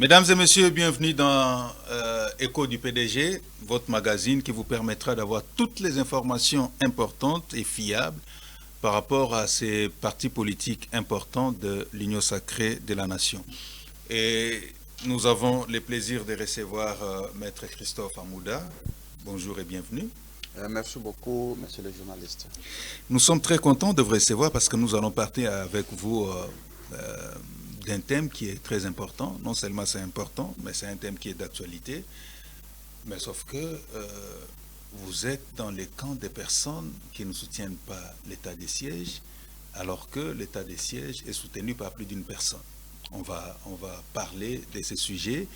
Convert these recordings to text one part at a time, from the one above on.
Mesdames et messieurs, bienvenue dans Écho du PDG, votre magazine qui vous permettra d'avoir toutes les informations importantes et fiables par rapport à ces partis politiques importants de l'Union sacrée de la nation. Et nous avons le plaisir de recevoir Maître Christophe Amouda. Bonjour et bienvenue. Merci beaucoup, monsieur le journaliste. Nous sommes très contents de vous recevoir parce que nous allons partir avec vous d'un thème qui est très important. Non seulement c'est important, mais c'est un thème qui est d'actualité. Mais sauf que vous êtes dans les camps des personnes qui ne soutiennent pas l'état des sièges, alors que l'état des sièges est soutenu par plus d'une personne. On va parler de ces sujets.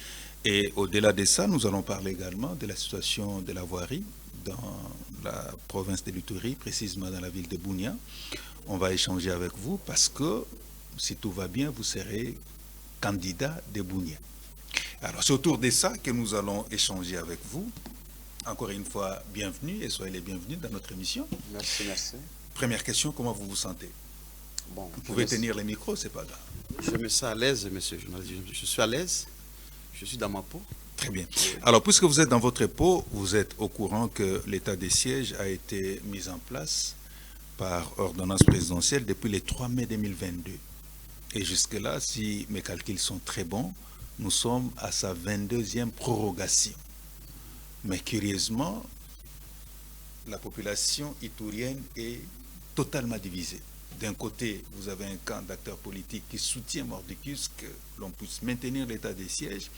Et au-delà de ça, nous allons parler également de la situation de la voirie dans la province de l'Ituri, précisément dans la ville de Bunia. On va échanger avec vous parce que, si tout va bien, vous serez candidat de Bunia. Alors, c'est autour de ça que nous allons échanger avec vous. Encore une fois, bienvenue et soyez les bienvenus dans notre émission. Merci, merci. Première question, comment vous vous sentez? Bon, vous pouvez tenir les micros, c'est pas grave. Je me sens à l'aise, monsieur le journaliste. Je suis à l'aise. Je suis dans ma peau. Très bien. Alors, puisque vous êtes dans votre peau, vous êtes au courant que l'état des sièges a été mis en place par ordonnance présidentielle depuis le 3 mai 2022. Et jusque-là, si mes calculs sont très bons, nous sommes à sa 22e prorogation. Mais curieusement, la population itourienne est totalement divisée. D'un côté, vous avez un camp d'acteurs politiques qui soutient mordicus que l'on puisse maintenir l'état des sièges.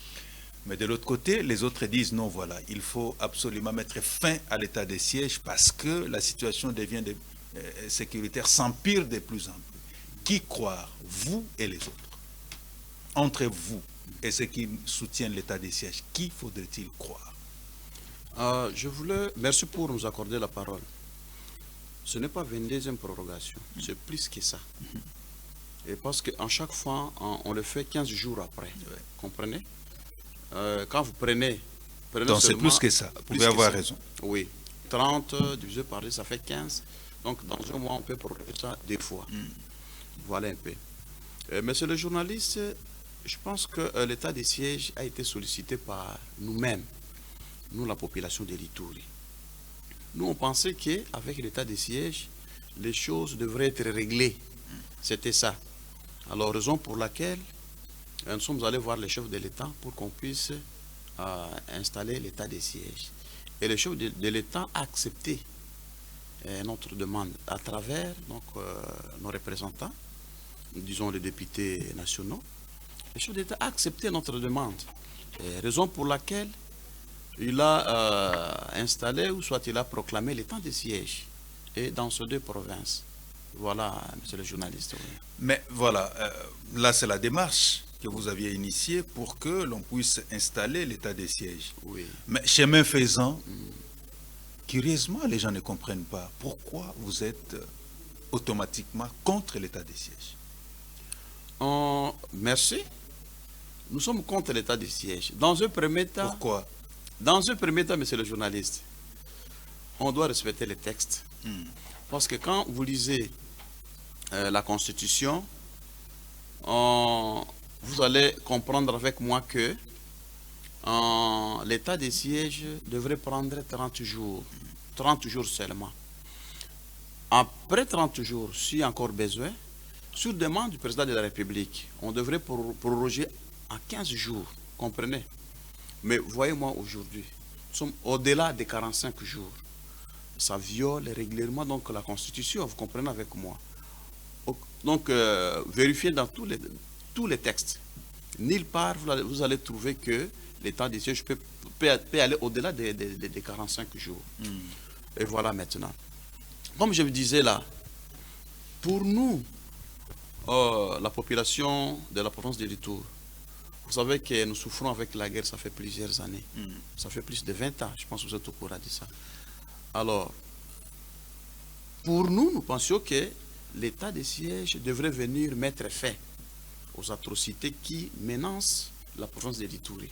Mais de l'autre côté, les autres disent non, voilà, il faut absolument mettre fin à l'état des sièges parce que la situation devient sécuritaire, s'empire de plus en plus. Qui croire, vous et les autres? Entre vous et ceux qui soutiennent l'état des sièges, qui faudrait-il croire? Merci pour nous accorder la parole. Ce n'est pas 22e prorogation, c'est plus que ça. Et parce qu'en chaque fois, on le fait 15 jours après. Comprenez? Quand vous prenez donc c'est plus que ça, vous pouvez avoir raison. Oui, 30 divisé par 2, ça fait 15. Donc dans un mois, on peut proroger ça 2 fois. Voilà un peu. Monsieur le journaliste, je pense que l'état des sièges a été sollicité par nous-mêmes, nous la population de l'Ituri. Nous, on pensait qu'avec l'état des sièges, les choses devraient être réglées. C'était ça. Alors, raison pour laquelle nous sommes allés voir les chefs de l'État pour qu'on puisse installer l'état des sièges. Et le chef de l'État a accepté notre demande à travers nos représentants, disons les députés nationaux. Le chef de l'État a accepté notre demande. Raison pour laquelle il a installé, ou soit il a proclamé l'état des sièges et dans ces 2 provinces. Voilà, monsieur le journaliste. Oui. Mais voilà, là c'est la démarche que vous aviez initiée pour que l'on puisse installer l'état des sièges. Oui. Mais chemin faisant, curieusement, les gens ne comprennent pas pourquoi vous êtes automatiquement contre l'état des sièges. Merci. Nous sommes contre l'état des sièges. Dans un premier temps. Pourquoi? Dans un premier temps, monsieur le journaliste, on doit respecter les textes. Parce que quand vous lisez la Constitution, vous allez comprendre avec moi que l'état des sièges devrait prendre 30 jours. 30 jours seulement. Après 30 jours, si encore besoin, sur demande du président de la République, on devrait proroger à 15 jours. Comprenez? Mais voyez-moi aujourd'hui, nous sommes au-delà des 45 jours. Ça viole régulièrement donc la Constitution, vous comprenez avec moi. Donc, vérifiez dans tous les textes. Nulle part, vous allez trouver que l'état des sièges peut aller au-delà des 45 jours. Et voilà maintenant. Comme je vous disais là, pour nous, la population de la province de l'Ituri, vous savez que nous souffrons avec la guerre, ça fait plusieurs années. Ça fait plus de 20 ans, je pense que vous êtes au courant de ça. Alors, pour nous, nous pensions que l'état des sièges devrait venir mettre fin aux atrocités qui menacent la province de l'Ituri.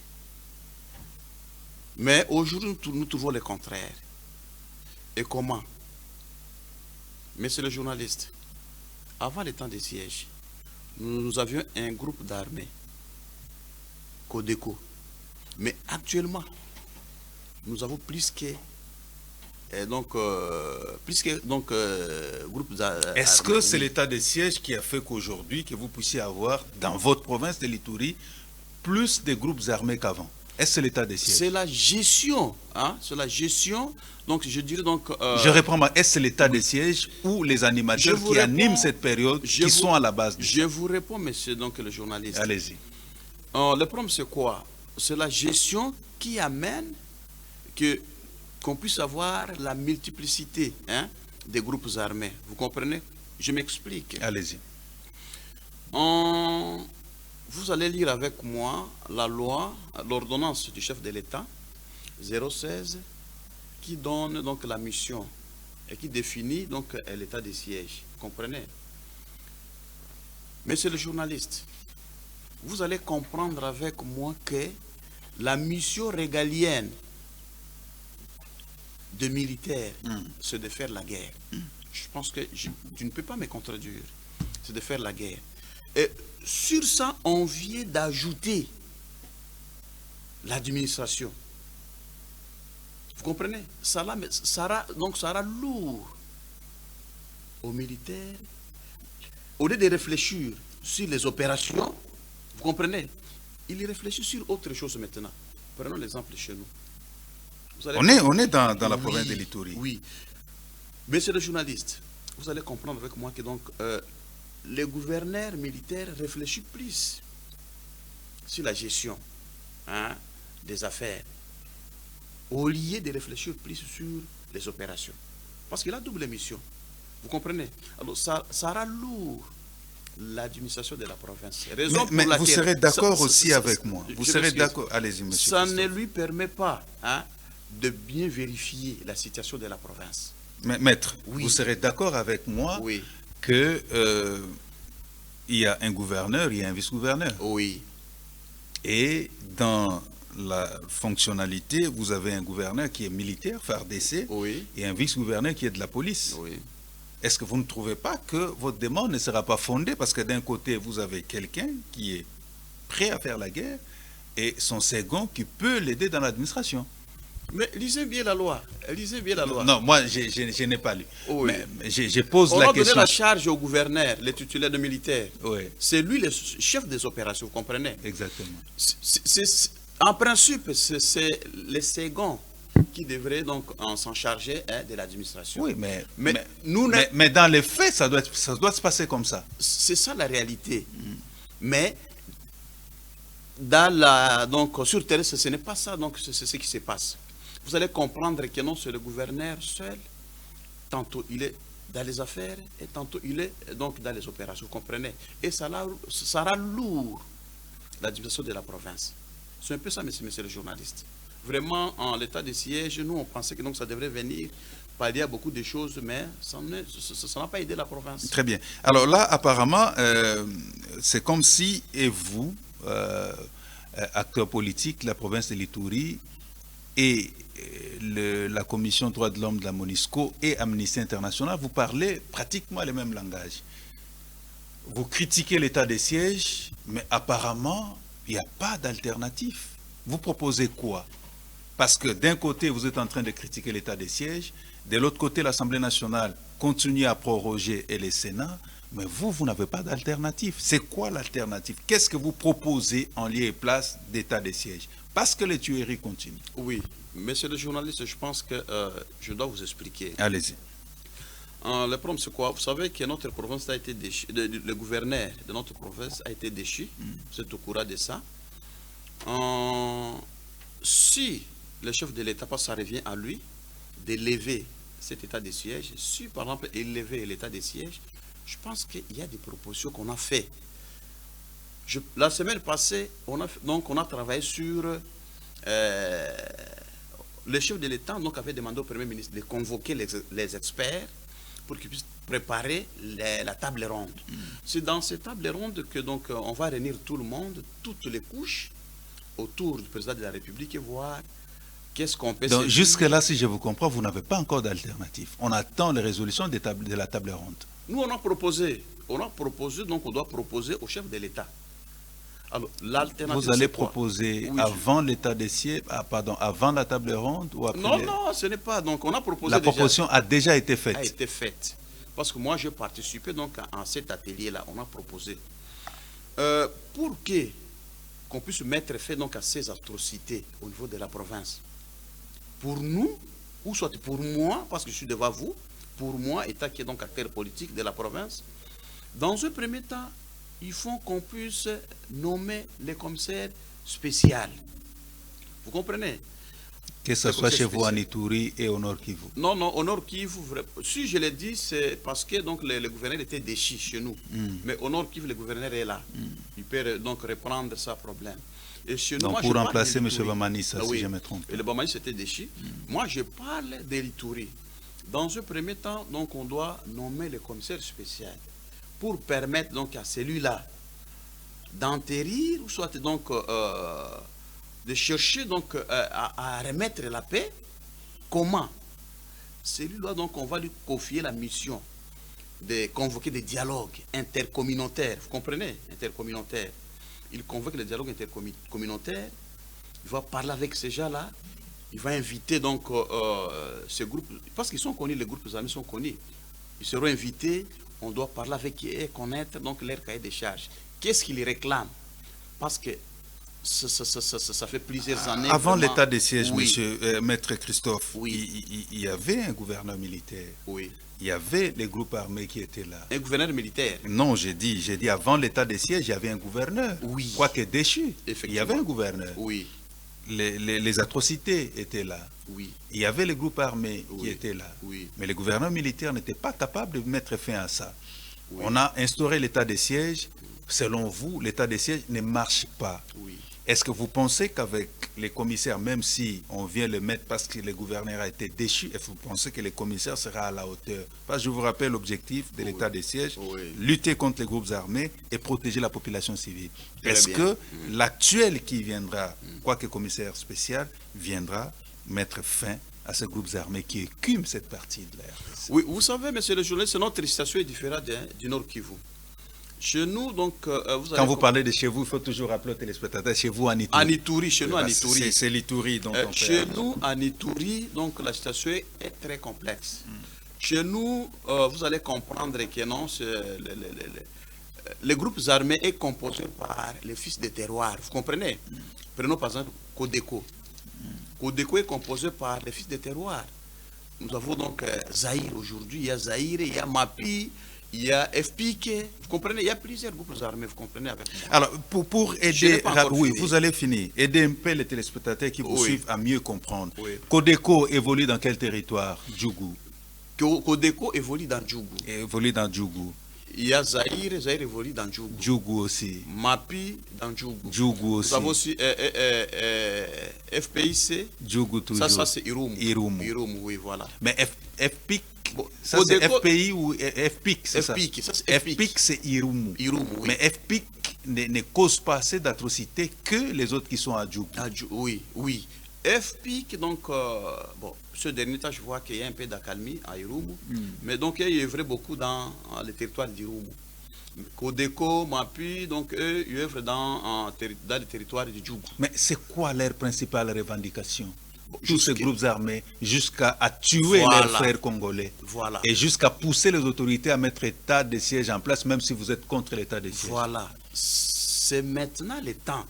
Mais aujourd'hui, nous trouvons le contraire. Et comment? Monsieur le journaliste, avant l'état des sièges, nous avions un groupe d'armées Codeco. Mais actuellement, nous avons plus que groupes. Est-ce que c'est l'état de siège qui a fait qu'aujourd'hui, que vous puissiez avoir dans votre province de l'Ituri plus de groupes armés qu'avant? Est-ce que c'est l'état de siège? C'est la gestion, hein? C'est la gestion. Donc je dirais donc. Je reprends. Est-ce que c'est l'état de siège ou les animateurs qui animent cette période qui sont à la base de ça? Je vous réponds, monsieur donc le journaliste. Allez-y. Le problème c'est quoi? C'est la gestion qui amène qu'on puisse avoir la multiplicité, hein, des groupes armés. Vous comprenez? Je m'explique. Allez-y. Vous allez lire avec moi la loi, l'ordonnance du chef de l'État 016 qui donne donc la mission et qui définit donc l'état des sièges. Vous comprenez? Monsieur le journaliste, vous allez comprendre avec moi que la mission régalienne de militaires, c'est de faire la guerre. Je pense que tu ne peux pas me contredire. C'est de faire la guerre. Et sur ça, on vient d'ajouter l'administration. Vous comprenez? Ça sera lourd aux militaires. Au lieu de réfléchir sur les opérations, vous comprenez? Il réfléchit sur autre chose maintenant. Prenons l'exemple chez nous. On est dans la province de l'Ituri. Oui. Monsieur le journaliste, vous allez comprendre avec moi que donc les gouverneurs militaires réfléchissent plus sur la gestion, hein, des affaires, au lieu de réfléchir plus sur les opérations. Parce qu'il a double mission. Vous comprenez? Alors ça rend lourd l'administration de la province. Mais vous serez d'accord aussi avec moi. Vous serez d'accord. Allez-y, monsieur. Ça ne lui permet pas, hein, de bien vérifier la situation de la province. Mais, maître, oui, vous serez d'accord avec moi, oui, que il y a un gouverneur, il y a un vice-gouverneur. Oui. Et dans la fonctionnalité, vous avez un gouverneur qui est militaire, FARDC, oui, et un vice-gouverneur qui est de la police. Oui. Est-ce que vous ne trouvez pas que votre demande ne sera pas fondée parce que d'un côté, vous avez quelqu'un qui est prêt à faire la guerre et son second qui peut l'aider dans l'administration? Mais lisez bien la loi. Lisez bien la loi. Non, moi, je n'ai pas lu. Oui. Mais je pose on la a question. donné la charge au gouverneur, les titulaires de militaires. Oui. C'est lui le chef des opérations, vous comprenez? Exactement. En principe, c'est les seconds qui devraient donc s'en charger, hein, de l'administration. Oui, mais dans les faits, ça doit se passer comme ça. C'est ça la réalité. Mais donc, sur terre, ce n'est pas ça, donc c'est ce qui se passe. Vous allez comprendre que non, c'est le gouverneur seul. Tantôt il est dans les affaires et tantôt il est donc dans les opérations. Vous comprenez? Et ça rend lourd l'administration de la province. C'est un peu ça, monsieur le journaliste. Vraiment, en l'état de siège, nous, on pensait que donc, ça devrait venir pallier à beaucoup de choses, mais ça n'a pas aidé la province. Très bien. Alors là, apparemment, c'est comme si, et vous, acteurs politiques, la province de l'Ituri et la Commission droits de l'homme de la MONUSCO et Amnesty International, vous parlez pratiquement le même langage. Vous critiquez l'état de siège, mais apparemment, il n'y a pas d'alternative. Vous proposez quoi? Parce que d'un côté, vous êtes en train de critiquer l'état de siège, de l'autre côté, l'Assemblée nationale continue à proroger et le Sénat, mais vous n'avez pas d'alternative. C'est quoi l'alternative? Qu'est-ce que vous proposez en lieu et place d'état de siège? Parce que les tueries continuent. Oui, monsieur le journaliste, je pense que je dois vous expliquer. Allez-y. Le problème, c'est quoi? Vous savez que notre province a été déchu, le gouverneur de notre province a été déchu. Vous êtes au courant de ça. Si le chef de l'État, ça revient à lui, d'élever cet état de siège, si par exemple élever l'état de siège, je pense qu'il y a des propositions qu'on a fait. La semaine passée, on a travaillé sur le chef de l'État avait demandé au Premier ministre de convoquer les experts pour qu'ils puissent préparer la table ronde. C'est dans cette table ronde que donc on va réunir tout le monde, toutes les couches autour du président de la République et voir qu'est-ce qu'on peut... Donc jusque-là, si je vous comprends, vous n'avez pas encore d'alternative. On attend les résolutions de la table ronde. Nous, on a proposé, donc on doit proposer au chef de l'État. Alors, l'alternative, Vous allez c'est quoi? proposer Oui, avant l'état des sièges, avant la table ronde ou après non, non, ce n'est pas. Donc, on a proposé La déjà. proposition a déjà été faite. A été faite. Parce que moi, j'ai participé donc à cet atelier-là. On a proposé. Pour qu'on puisse mettre fin donc à ces atrocités au niveau de la province, pour nous, ou soit pour moi, parce que je suis devant vous, pour moi, État qui est donc acteur politique de la province, dans un premier temps, il faut qu'on puisse nommer les commissaires spéciaux. Vous comprenez? Que ce soit chez vous en Ituri et au Nord Kivu. Non, non, au Nord Kivu, si je l'ai dit, c'est parce que donc, le gouverneur était déchu chez nous. Mais au Nord Kivu, le gouverneur est là. Il peut donc reprendre sa problème. Et chez nous, donc moi, pour je remplacer parle M. Bamanissa, si oui. je me trompe. Et le Bamanissa était déchu. Moi, je parle de l'Ituri. Dans un premier temps, donc, on doit nommer le commissaire spécial pour permettre donc à celui-là d'enterrir, ou soit donc de chercher donc à remettre la paix. Comment? Celui-là, donc, on va lui confier la mission de convoquer des dialogues intercommunautaires. Vous comprenez? Intercommunautaires. Il convoque les dialogues intercommunautaires. Il va parler avec ces gens-là. Il va inviter donc ces groupes, parce qu'ils sont connus, les groupes armés sont connus. Ils seront invités. On doit parler avec eux et connaître donc leur cahier de charges. Qu'est-ce qu'ils réclament? Parce que ça fait plusieurs années. Avant vraiment, l'état des sièges, oui. monsieur Maître Christophe, Oui. il y avait un gouverneur militaire. Oui. Il y avait les groupes armés qui étaient là. Un gouverneur militaire. Non, j'ai dit avant l'état des sièges, il y avait un gouverneur. Oui. Quoique déchu, il y avait un gouverneur. Oui. Les atrocités étaient là. Oui. Il y avait les groupes armés qui Oui. étaient là. Oui. Mais les gouverneurs militaires n'étaient pas capables de mettre fin à ça. Oui. On a instauré l'état des sièges. Selon vous, l'état des sièges ne marche pas. Oui. Est-ce que vous pensez qu'avec les commissaires, même si on vient le mettre parce que le gouverneur a été déchu, est-ce que vous pensez que les commissaires seront à la hauteur? Parce que je vous rappelle l'objectif de l'état des sièges, lutter contre les groupes armés et protéger la population civile. Est-ce que l'actuel qui viendra, quoique commissaire spécial, viendra mettre fin à ces groupes armés qui écument cette partie de la RDC? Oui, vous savez, monsieur le journaliste, notre situation est différente du Nord Kivu. Chez nous, donc, quand vous parlez de chez vous, il faut toujours rappeler aux téléspectateurs, chez vous en Ituri. En Ituri, chez nous en Ituri. C'est l'Ituri dont on chez nous en Ituri, donc la situation est très complexe. Chez nous, vous allez comprendre que non, les groupes armés est composé par les fils de terroir. Vous comprenez? Prenons par exemple Codeco. Codeco est composé par les fils de terroir. Nous avons donc Zaïre aujourd'hui, il y a Zaïre, il y a Mapi, il y a FPIC, vous comprenez, il y a plusieurs groupes armés, vous comprenez avec moi. Alors, pour aider, oui, vous allez finir, aider un peu les téléspectateurs qui vous suivent à mieux comprendre. Codeco évolue dans quel territoire? Djougou. Codeco évolue dans Djougou. Évolue dans Djougou. Il y a Zaïre, Zaïre évolue dans Djougou. Djougou aussi. Mapi dans Djougou. Djougou aussi. Nous avons aussi FPIC. Djougou toujours. Ça c'est Irumu. Irumu, oui, voilà. Mais FPIC, ça c'est FPI ou FPIC, c'est ça? FPIC, ça c'est FPIC, c'est Irumu. Irumu, oui. Mais FPIC ne cause pas assez d'atrocités que les autres qui sont à Djougou. Oui, oui. FPIC, donc, bon, ce dernier temps, je vois qu'il y a un peu d'accalmie à Irumu, mais donc il y a œuvré beaucoup dans le territoire d'Irumu. Codeco, Mapi, donc eux, ils œuvrent dans le territoire de Djougou. Mais c'est quoi leur principale revendication? Tous ces groupes armés, jusqu'à tuer leurs frères congolais. Voilà. Et jusqu'à pousser les autorités à mettre l'état de siège en place, même si vous êtes contre l'état de siège. Voilà. C'est maintenant le temps.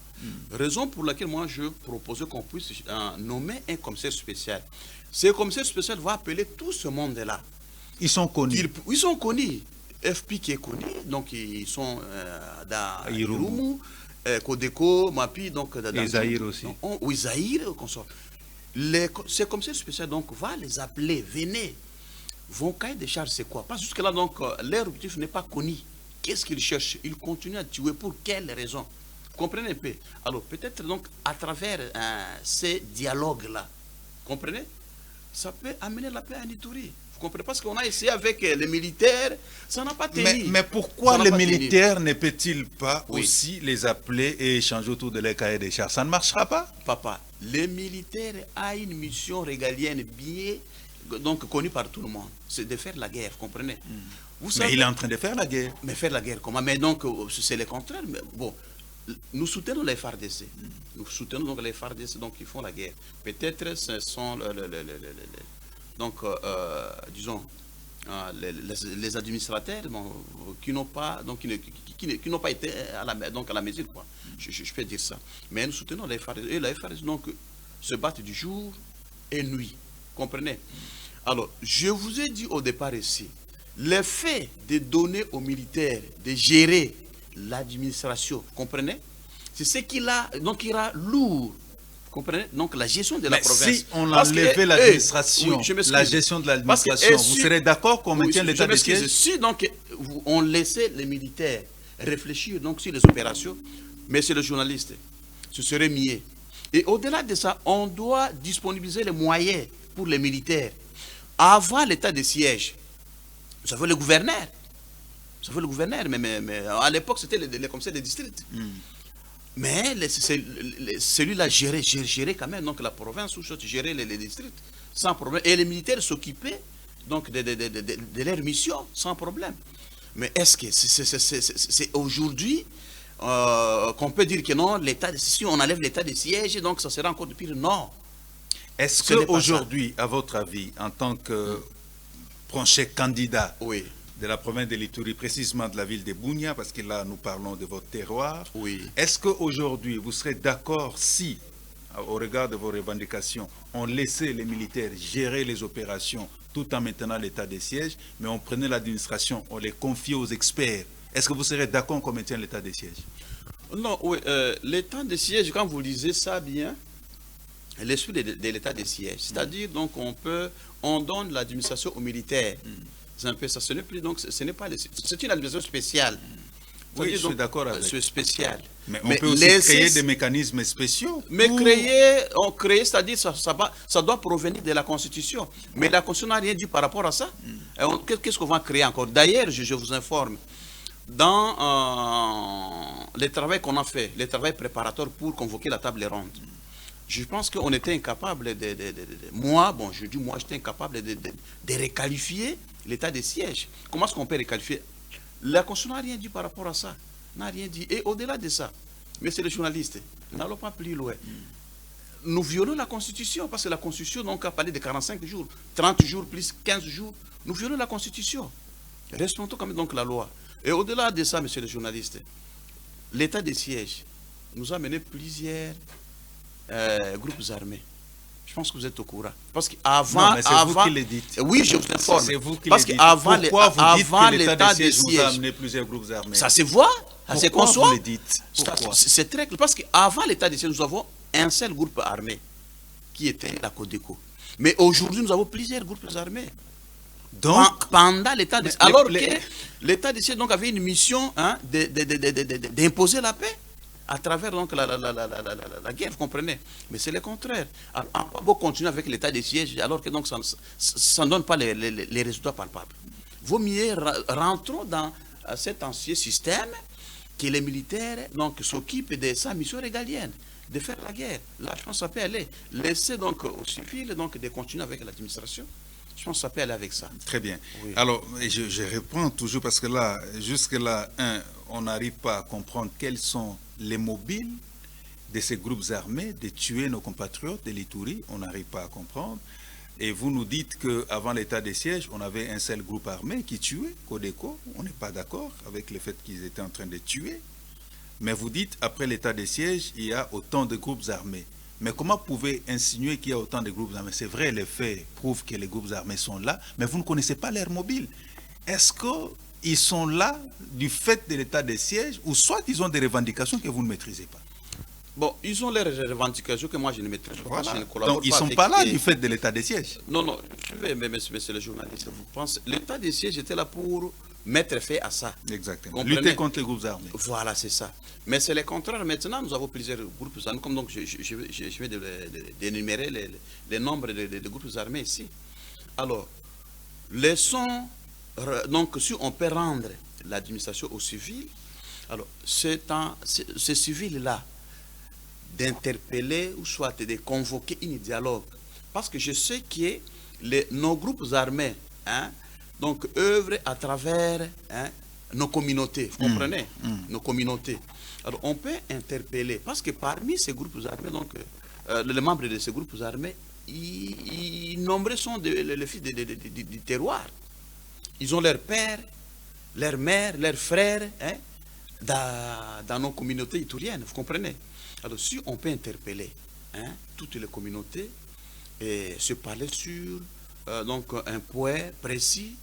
Raison pour laquelle moi je proposais qu'on puisse nommer un commissaire spécial. Ce commissaire spécial va appeler tout ce monde-là. Ils sont connus. Ils sont connus. FP qui est connu, donc ils sont dans Irumu, Codeco, Mapi, donc dans Zaïre aussi. Oui, Zaïre, consort. Ces commissaires spéciaux donc va les appeler, venez. Vos cahiers de charges, c'est quoi? Parce que jusque-là, donc, leur objectif n'est pas connu. Qu'est-ce qu'ils cherchent? Ils continuent à tuer. Pour quelles raisons? Vous comprenez un peu? Alors, peut-être donc, à travers ces dialogues-là, comprenez? Ça peut amener la paix en Ituri. Vous comprenez? Parce qu'on a essayé avec les militaires, ça n'a pas tenu. Mais pourquoi les militaires ne peut-il pas aussi les appeler et échanger autour de leur cahier des charges? Ça ne marchera pas? Papa, les militaires ont une mission régalienne bien donc connue par tout le monde. C'est de faire la guerre, vous comprenez? Vous savez, mais il est en train de faire la guerre. Mais faire la guerre comment? Mais donc, c'est le contraire. Mais bon, nous soutenons les FARDC. Nous soutenons donc les FARDC, donc ils font la guerre. Peut-être ce sont donc, disons, les administrateurs qui n'ont pas, donc, qui n'ont pas été à la mesure, quoi. Je peux dire ça. Mais nous soutenons les FARDC. Et les FARDC donc se battent du jour et nuit. Comprenez? Alors, je vous ai dit au départ ici, le fait de donner aux militaires de gérer l'administration, comprenez? C'est ce qu'il a, donc il a lourd. Vous comprenez? Donc la gestion de la province. Si on enlevait l'administration, la gestion de l'administration, vous serez d'accord qu'on maintienne l'état de siège? Si donc on laissait les militaires réfléchir donc sur les opérations, mais c'est le journaliste, ce serait mieux. Et au-delà de ça, on doit disponibiliser les moyens pour les militaires. Avant l'état de siège, vous savez le gouverneur. Vous savez le gouverneur, mais à l'époque c'était les commissaires des districts. Mais celui-là gérait quand même donc la province ou gérait les districts sans problème. Et les militaires s'occupaient donc de leur mission sans problème. Mais est-ce que c'est aujourd'hui qu'on peut dire que non, si on enlève l'état de siège, donc ça sera encore de pire? Non. Est-ce qu'aujourd'hui, à votre avis, en tant que prochain candidat de la province de l'Ituri, précisément de la ville de Bunia, parce que là, nous parlons de votre terroir, est-ce qu'aujourd'hui, vous serez d'accord si, au regard de vos revendications, on laissait les militaires gérer les opérations tout en maintenant l'état de siège, mais on prenait l'administration, on les confiait aux experts? Est-ce que vous serez d'accord qu'on maintienne l'état de siège? Non, oui, l'état de siège, quand vous lisez ça bien, l'esprit de l'état de siège, c'est-à-dire donc on donne l'administration aux militaires. C'est un peu ça. Ce n'est plus donc, ce n'est pas, c'est une administration spéciale. Oui, je suis d'accord avec. C'est spécial. Mais on peut aussi créer des mécanismes spéciaux. Mais créer, c'est-à-dire ça doit provenir de la Constitution. Mais la Constitution n'a rien dit par rapport à ça. Qu'est-ce qu'on va créer encore? D'ailleurs, je vous informe, dans les travaux qu'on a fait, les travaux préparatoires pour convoquer la table ronde, je pense qu'on était incapable moi, j'étais incapable de requalifier l'état de siège. Comment est-ce qu'on peut requalifier? La Constitution n'a rien dit par rapport à ça. N'a rien dit. Et au-delà de ça, messieurs les journalistes, n'allons pas plus loin. Nous violons la Constitution, parce que la Constitution donc, a parlé de 45 jours, 30 jours plus 15 jours. Nous violons la Constitution. Respectons quand même donc la loi. Et au-delà de ça, messieurs les journalistes, l'état de siège nous a mené plusieurs groupes armés. Je pense que vous êtes au courant. Parce qu'avant... c'est vous qui le dites. Oui, je vous informe. C'est vous qui parce le dites. Pourquoi vous dites que l'état de siège vous a amené plusieurs groupes armés? Ça se voit, ça se conçoit. Vous le dites? Pourquoi? C'est très clair. Parce qu'avant l'état de siège, nous avons un seul groupe armé, qui était la Codeco. Mais aujourd'hui, nous avons plusieurs groupes armés. Donc, pendant l'état de siège, alors que l'état de siège donc, avait une mission d'imposer la paix à travers donc, la guerre, vous comprenez? Mais c'est le contraire. On va pas continuer avec l'état de siège alors que donc, ça ne donne pas les résultats palpables. Vaut mieux rentrons dans cet ancien système que les militaires s'occupent de sa mission régalienne, de faire la guerre. Là, je pense que ça peut aller. Laisser donc aux civils donc, de continuer avec l'administration. Je pense que ça peut aller avec ça. Très bien. Oui. Alors, je réponds toujours parce que là, jusque-là, on n'arrive pas à comprendre quels sont les mobiles de ces groupes armés de tuer nos compatriotes de l'Ituri. On n'arrive pas à comprendre. Et vous nous dites qu'avant l'état de siège, on avait un seul groupe armé qui tuait, Codeco. On n'est pas d'accord avec le fait qu'ils étaient en train de tuer. Mais vous dites, après l'état de siège, il y a autant de groupes armés. Mais comment pouvez insinuer qu'il y a autant de groupes armés? C'est vrai, les faits prouvent que les groupes armés sont là, mais vous ne connaissez pas l'air mobile. Est-ce qu'ils sont là du fait de l'état de siège ou soit ils ont des revendications que vous ne maîtrisez pas? Bon, ils ont les revendications que moi je ne maîtrise pas. Voilà. Je ne collabore donc ils ne pas sont pas là du fait de l'état de siège. Non, non, mais monsieur le journaliste, vous pensez, l'état de siège était là pour mettre fin à ça. Exactement. Lutter contre les groupes armés. Voilà, c'est ça. Mais c'est le contraire. Maintenant, nous avons plusieurs groupes armés, comme donc je vais d'énumérer les nombres de groupes armés ici. Alors, laissons, donc si on peut rendre l'administration aux civils, alors c'est ces civils-là d'interpeller ou soit de convoquer un dialogue. Parce que je sais que nos groupes armés, donc œuvrent à travers nos communautés, vous comprenez? Nos communautés. Alors, on peut interpeller, parce que parmi ces groupes armés, donc, les membres de ces groupes armés, nombreux sont les fils du terroir. Ils ont leur père, leur mère, leurs frères, hein, dans nos communautés ituriennes, vous comprenez? Alors, si on peut interpeller, hein, toutes les communautés et se parler sur donc un point précis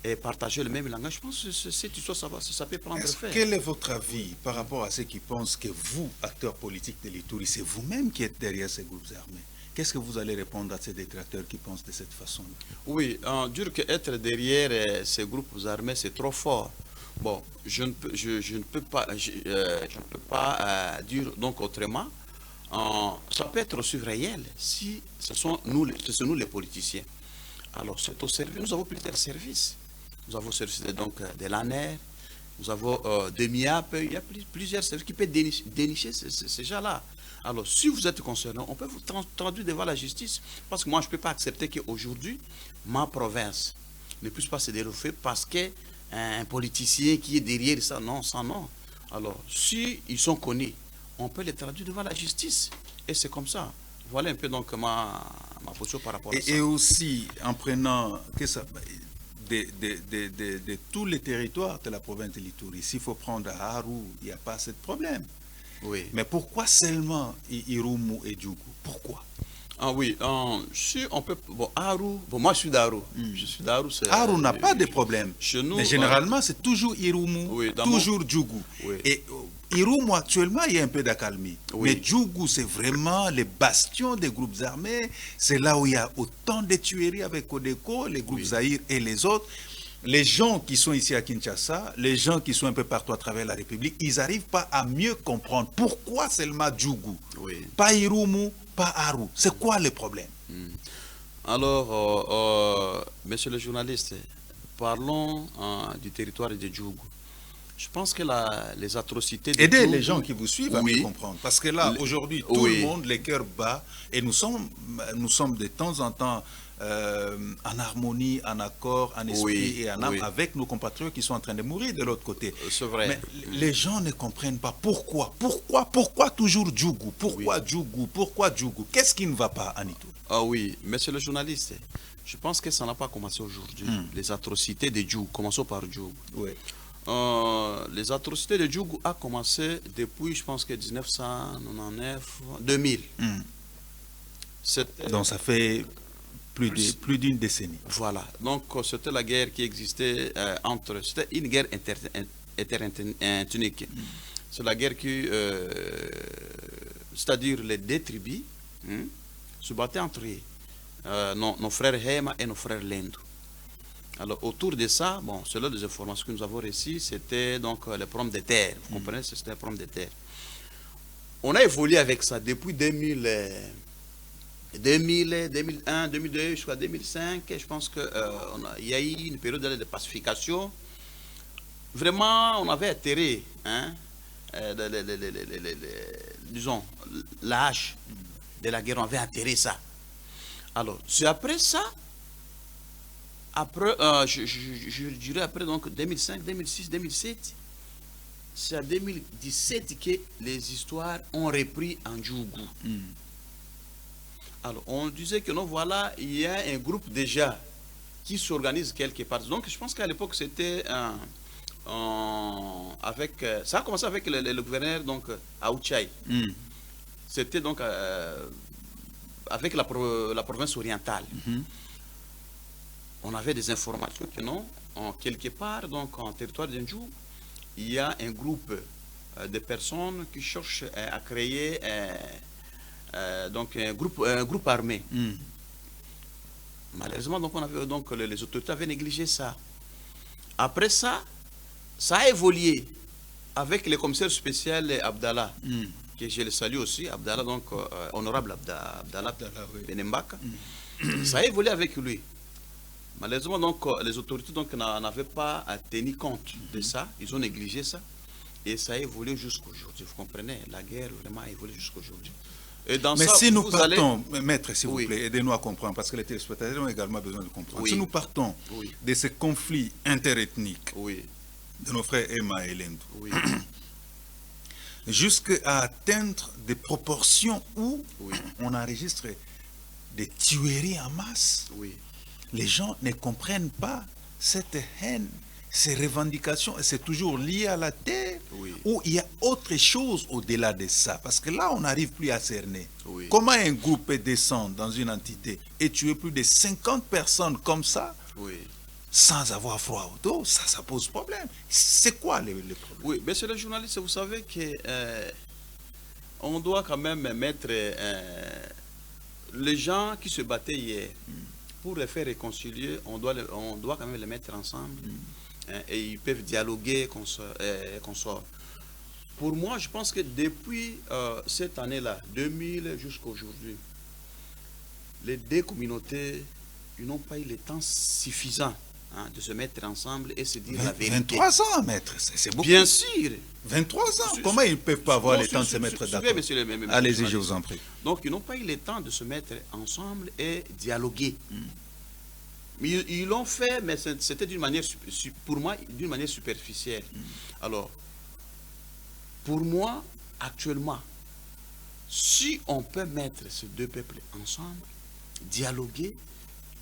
et partager le même langage, je pense que cette histoire, ça peut prendre fin. Quel est votre avis par rapport à ceux qui pensent que vous, acteurs politiques de l'Ituri, c'est vous-même qui êtes derrière ces groupes armés? Qu'est-ce que vous allez répondre à ces détracteurs qui pensent de cette façon? Oui, dire qu'être derrière ces groupes armés, c'est trop fort. Bon, je ne peux pas dire donc autrement. Ça peut être aussi réel si ce sont nous les politiciens. Alors, c'est au service. Nous avons plusieurs services. Nous avons le service de l'ANER, nous avons des MIAP, il y a plusieurs services qui peuvent dénicher ces gens-là. Alors, si vous êtes concerné, on peut vous traduire devant la justice, parce que moi, je ne peux pas accepter qu'aujourd'hui, ma province ne puisse pas se dérouler parce qu'un politicien qui est derrière ça, non, ça non. Alors, si ils sont connus, on peut les traduire devant la justice. Et c'est comme ça. Voilà un peu donc ma position par rapport à ça. Et aussi, en prenant que ça, de tous les territoires de la province de l'Ituri, s'il faut prendre Aru, il n'y a pas ce problème. Oui. Mais pourquoi seulement Irumu et Djougou? Pourquoi? Ah oui, si on peut... Bon, Aru, bon, moi je suis d'Aru. Je suis d'Aru. Aru n'a pas de problème. Chez nous, mais généralement, c'est toujours Irumu, oui, toujours Djougou. Oui. Et Irumu, actuellement, il y a un peu d'accalmie. Oui. Mais Djougou, c'est vraiment les bastions des groupes armés. C'est là où il y a autant de tueries avec Codeco, les groupes Zahir et les autres. Les gens qui sont ici à Kinshasa, les gens qui sont un peu partout à travers la République, ils n'arrivent pas à mieux comprendre pourquoi seulement Djougou, pas Irumu, pas Aru. C'est quoi le problème? Alors, monsieur le journaliste, parlons du territoire de Djougou. Je pense que les atrocités de Aidez Djougou, les gens qui vous suivent à mieux comprendre. Parce que là, aujourd'hui, tout le monde, les cœurs bas, et nous sommes de temps en temps en harmonie, en accord, en esprit et en âme avec nos compatriotes qui sont en train de mourir de l'autre côté. C'est vrai. Mais les gens ne comprennent pas pourquoi. Pourquoi toujours Djougou? Pourquoi Djougou? Pourquoi Djougou? Qu'est-ce qui ne va pas, Anitou? Ah oui, monsieur le journaliste, je pense que ça n'a pas commencé aujourd'hui. Les atrocités de Djougou, commençons par Djougou. Oui. Les atrocités de Djougou a commencé depuis, je pense que 1999, 2000. Donc ça fait plus d'une décennie. Voilà. Donc c'était la guerre qui existait entre... C'était une guerre interethnique. C'est la guerre qui... c'est-à-dire les deux tribus se battaient entre eux. Nos frères Hema et nos frères Lendo. Alors, autour de ça, bon, selon les informations que nous avons reçues, c'était donc le problème des terres. Vous comprenez, c'était un problème des terres. On a évolué avec ça depuis 2000, 2001, 2002 jusqu'à 2005. Je pense qu'il y a eu une période de pacification. Vraiment, on avait atterri, hein, disons, l'âge de la guerre, on avait atterri ça. Alors, c'est après ça, après, je dirais après donc 2005, 2006, 2007, c'est à 2017 que les histoires ont repris en Djougou. Alors, on disait que non, voilà, il y a un groupe déjà qui s'organise quelque part. Donc, je pense qu'à l'époque, c'était avec... ça a commencé avec le gouverneur, donc, Aouchai. C'était donc avec la province orientale. On avait des informations que non, quelque part, donc en territoire d'Indjou, il y a un groupe de personnes qui cherchent à créer donc un groupe armé. Malheureusement, donc, les autorités avaient négligé ça. Après ça, ça a évolué avec le commissaire spécial Abdallah, que je le salue aussi, Abdallah, donc honorable Abdallah Benembaka. Ça a évolué avec lui. Malheureusement, donc, les autorités n'avaient pas tenu compte de ça. Ils ont négligé ça. Et ça a évolué jusqu'aujourd'hui. Vous comprenez? La guerre vraiment a évolué jusqu'aujourd'hui. Mais ça, si nous partons, maître, s'il vous plaît, aidez-nous à comprendre, parce que les téléspectateurs ont également besoin de comprendre. Si nous partons de ces conflits interethniques, de nos frères Emma et Lendou, Oui, jusqu'à atteindre des proportions où oui, on enregistre des tueries en masse. oui, Les gens ne comprennent pas cette haine, ces revendications, et c'est toujours lié à la terre, oui, ou il y a autre chose au-delà de ça, parce que là, on n'arrive plus à cerner. oui. Comment un groupe peut descendre dans une entité et tuer plus de 50 personnes comme ça, Oui. sans avoir froid au dos, ça pose problème. C'est quoi le problème? Oui, monsieur le journaliste, vous savez que on doit quand même mettre les gens qui se battaient hier, pour les faire réconcilier, on doit quand même les mettre ensemble et ils peuvent dialoguer, consort. Pour moi, je pense que depuis cette année-là, 2000 jusqu'à aujourd'hui, les deux communautés, ils n'ont pas eu le temps suffisant de se mettre ensemble et se dire la vérité. 23 ans, maître, c'est beaucoup. Bien sûr. 23 ans, comment ils ne peuvent pas avoir le temps de se mettre d'accord? Allez-y, je vous en prie. Donc, ils n'ont pas eu le temps de se mettre ensemble et dialoguer. Mais ils l'ont fait, mais c'était d'une manière, pour moi, d'une manière superficielle. Alors, pour moi, actuellement, si on peut mettre ces deux peuples ensemble, dialoguer,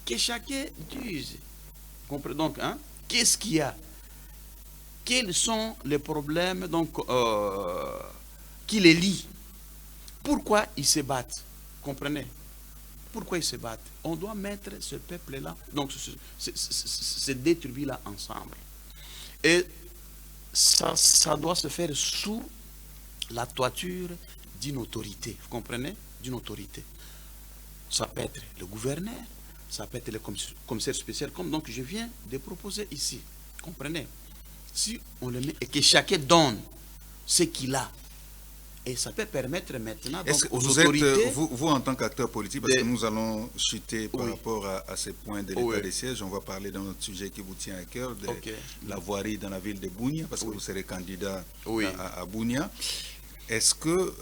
que chacun dise, comprenez donc, qu'est-ce qu'il y a, quels sont les problèmes donc, qui les lient, pourquoi ils se battent, comprenez? Pourquoi ils se battent? On doit mettre ce peuple-là, donc ces deux tribus-là ensemble. Et ça doit se faire sous la toiture d'une autorité, vous comprenez? D'une autorité. Ça peut être le gouverneur, ça peut être le commissaire spécial, comme donc je viens de proposer ici, comprenez? Si on le met et que chacun donne ce qu'il a, et ça peut permettre maintenant donc, aux autorités... Vous, en tant qu'acteur politique, parce que nous allons chuter par rapport à ces points de l'état des sièges, on va parler d'un autre sujet qui vous tient à cœur, de la voirie dans la ville de Bunia, parce que vous serez candidat à Bunia. Est-ce que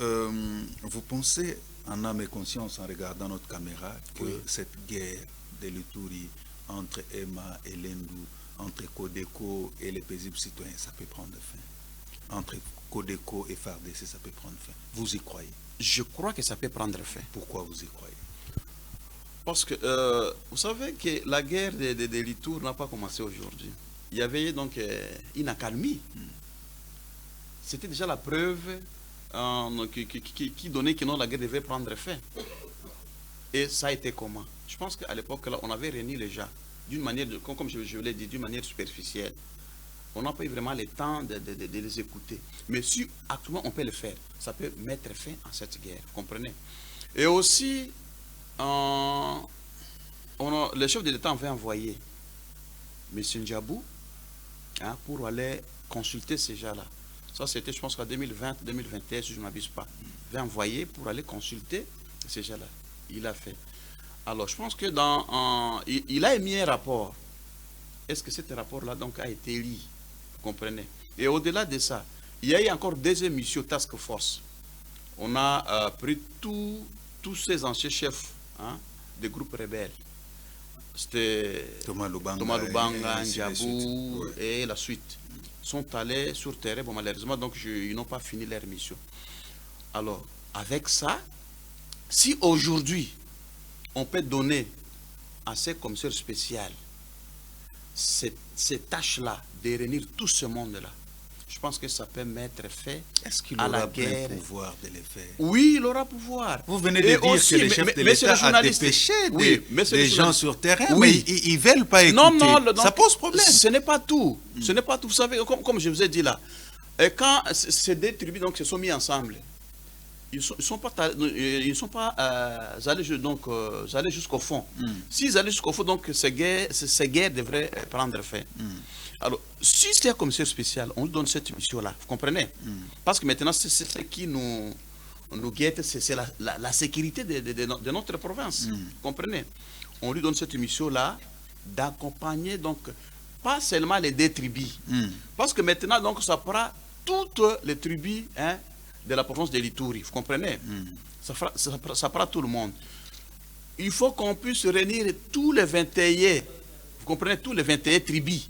vous pensez, en âme et conscience, en regardant notre caméra, que cette guerre de l'Ituri entre Emma et Lendou, entre Codeco et les paisibles citoyens, ça peut prendre fin? Entre Codeco et FARDC, ça peut prendre fin? Vous y croyez? Je crois que ça peut prendre fin. Pourquoi vous y croyez? Parce que vous savez que la guerre de l'Ituri n'a pas commencé aujourd'hui. Il y avait donc une accalmie. C'était déjà la preuve qui donnait que non, la guerre devait prendre fin. Et ça a été comment? Je pense qu'à l'époque, là, on avait réuni les gens d'une manière, comme je l'ai dit, d'une manière superficielle. On n'a pas eu vraiment le temps de les écouter. Mais si actuellement on peut le faire, ça peut mettre fin à cette guerre, vous comprenez? Et aussi, le chef de l'État avait envoyé M. Ndjabou pour aller consulter ces gens-là. Ça, c'était, je pense, qu'en 2020-2021, si je ne m'abuse pas. Il avait envoyé pour aller consulter ces gens-là. Il a fait. Alors, je pense que il a émis un rapport. Est-ce que ce rapport-là donc a été lu? Vous comprenez? Et au-delà de ça, il y a eu encore des émissions Task Force. On a pris tous ces anciens chefs des groupes rebelles. C'était Thomas Lubanga, Ndjabou et la suite. Sont allés sur terrain, bon, malheureusement, donc ils n'ont pas fini leur mission. Alors, avec ça, si aujourd'hui, on peut donner à ces commissaires spéciaux ces tâches-là de réunir tout ce monde-là, je pense que ça peut mettre fin à la guerre. Est-ce qu'il aura pouvoir de le faire? Oui, il aura pouvoir. Vous venez de dire que le chef de l'État a dépêché des gens sur terrain, mais ils ne veulent pas écouter. Non, ça pose problème. Ce n'est pas tout. Ce n'est pas tout. Vous savez, comme je vous ai dit là, quand ces deux tribus donc, se sont mis ensemble, ils ne sont pas allés jusqu'au fond. S'ils allaient jusqu'au fond, donc ces guerres devraient prendre fin. Alors, si c'est un commissaire spécial, on lui donne cette mission-là, vous comprenez? Parce que maintenant, c'est ce qui nous guette, c'est la sécurité de notre province. Vous comprenez? On lui donne cette mission-là d'accompagner, donc, pas seulement les deux tribus. Parce que maintenant, donc, ça prend toutes les tribus de la province de l'Ituri, vous comprenez? Ça prend tout le monde. Il faut qu'on puisse réunir tous les 21, vous comprenez, tous les 21 tribus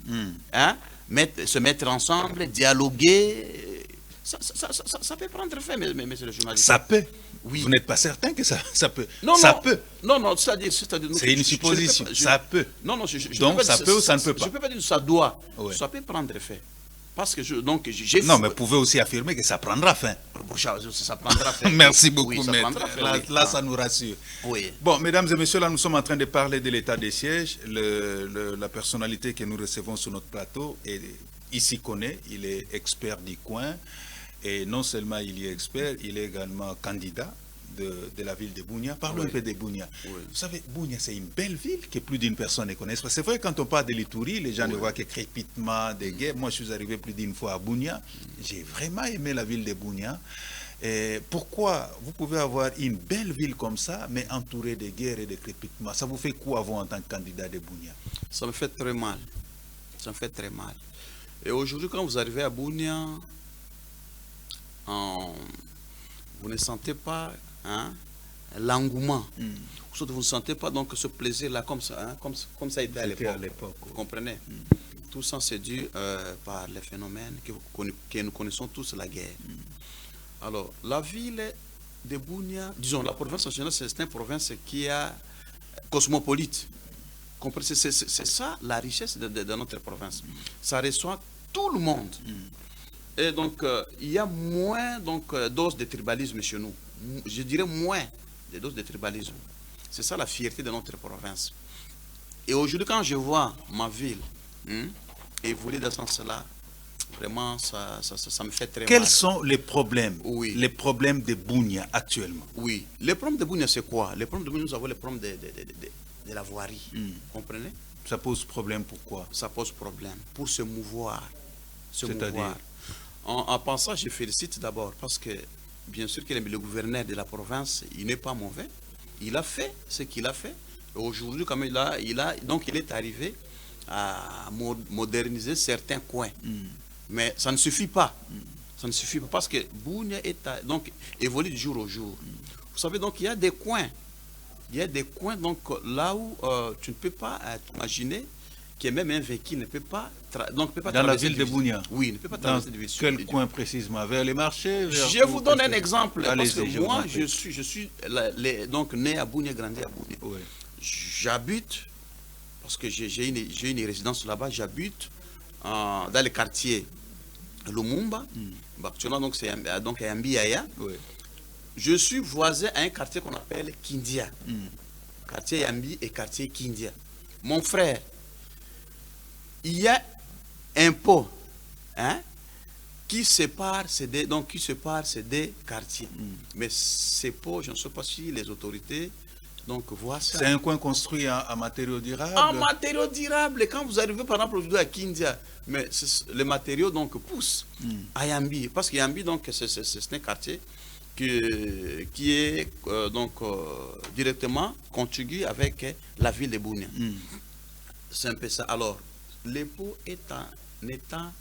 se mettre ensemble, dialoguer. Ça peut prendre fin, monsieur le journaliste. Ça peut. Oui. Vous n'êtes pas certain que ça peut. Non, ça non, peut. non, c'est-à-dire... C'est une supposition. Ça peut. Non, donc ça peut ou ça ne peut pas. Je ne peux pas dire que ça doit. Ouais. Ça peut prendre fin. Parce que j'ai... Non, mais vous pouvez aussi affirmer que ça prendra fin. Ça prendra fin. Merci beaucoup, oui, maître. Là, ça nous rassure. Oui. Bon, mesdames et messieurs, là, nous sommes en train de parler de l'état des sièges. La personnalité que nous recevons sur notre plateau il s'y connaît, il est expert du coin. Et non seulement il est expert, il est également candidat de la ville de Bunia. Parlons un peu de Bunia. Oui. Vous savez, Bunia, c'est une belle ville que plus d'une personne ne connaît. C'est vrai, quand on parle de l'Itourie, les gens ne voient que crépitement, des guerres. Moi, je suis arrivé plus d'une fois à Bunia. J'ai vraiment aimé la ville de Bunia. Et pourquoi vous pouvez avoir une belle ville comme ça, mais entourée de guerres et de crépitements? Ça vous fait quoi, vous, en tant que candidat de Bunia? Ça me fait très mal. Ça me fait très mal. Et aujourd'hui, quand vous arrivez à Bunia, vous ne sentez pas l'engouement. Vous ne sentez pas donc ce plaisir-là comme ça a été à l'époque. Vous comprenez? Tout ça, c'est dû par les phénomènes que nous connaissons tous, la guerre. Alors, la ville de Bunia, disons, la province en général, c'est une province qui est cosmopolite. C'est ça la richesse de notre province. Ça reçoit tout le monde. Et donc, il y a moins doses de tribalisme chez nous. Je dirais moins de doses de tribalisme. C'est ça la fierté de notre province. Et aujourd'hui, quand je vois ma ville évoluer dans ce sens-là, vraiment, ça me fait très mal. Quels sont les problèmes, oui, les problèmes de Bunia actuellement? Oui, les problèmes de Bunia, c'est quoi? Les problèmes de Bunia, nous avons les problèmes de la voirie. Vous comprenez? Ça pose problème, pourquoi? Ça pose problème pour se mouvoir. C'est-à-dire? En pensant, je félicite d'abord parce que, bien sûr, que le gouverneur de la province, il n'est pas mauvais. Il a fait ce qu'il a fait. Aujourd'hui, comme il est arrivé à moderniser certains coins. Mais ça ne suffit pas. Ça ne suffit pas parce que Bunia évolue du jour au jour. Vous savez, donc, il y a des coins. Il y a des coins donc, là où tu ne peux pas imaginer que même un véhicule ne peut pas dans la ville de Bunia? Oui, ne peut pas traverser de ville. Quel coin précisément? Vers les marchés? Je vous donne un exemple. Parce que moi, je suis donc né à Bunia, grandi à Bunia. Oui. J'habite, parce que j'ai une résidence là-bas, j'habite dans le quartier Lumumba. Actuellement, donc, c'est à Yambiaya. Oui. Je suis voisin à un quartier qu'on appelle Kindia. Quartier Yambi et quartier Kindia. Mon frère, il y a un pot qui sépare ces deux quartiers. Mais ces pots, je ne sais pas si les autorités voient ça. C'est un coin construit en matériaux durables? En matériaux durables. Et quand vous arrivez par exemple aujourd'hui à Kindia, mais les matériaux poussent à Yambi. Parce que Yambi, c'est un quartier qui est directement contigu avec la ville de Bunia. C'est un peu ça. Alors, l'époux est en état,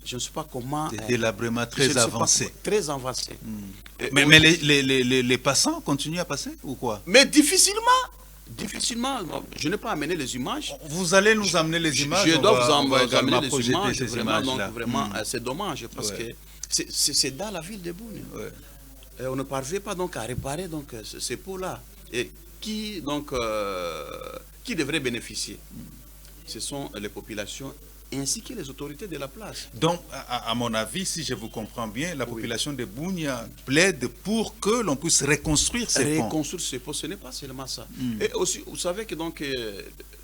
je ne sais pas comment... délabrement très avancé. Très avancé. Mais les passants continuent à passer ou quoi? Mais difficilement. Difficilement. Je n'ai pas amené les images. Vous allez nous amener les images? Je dois vous amener les images. Vraiment, c'est dommage parce que c'est dans la ville de Bunia. On ne parvient pas à réparer ces pots-là. Et qui devrait bénéficier? Ce sont les populations ainsi que les autorités de la place. Donc, à mon avis, si je vous comprends bien, la population de Bunia plaide pour que l'on puisse reconstruire ces ponts. Reconstruire ces ponts, ce n'est pas seulement ça. Et aussi, vous savez que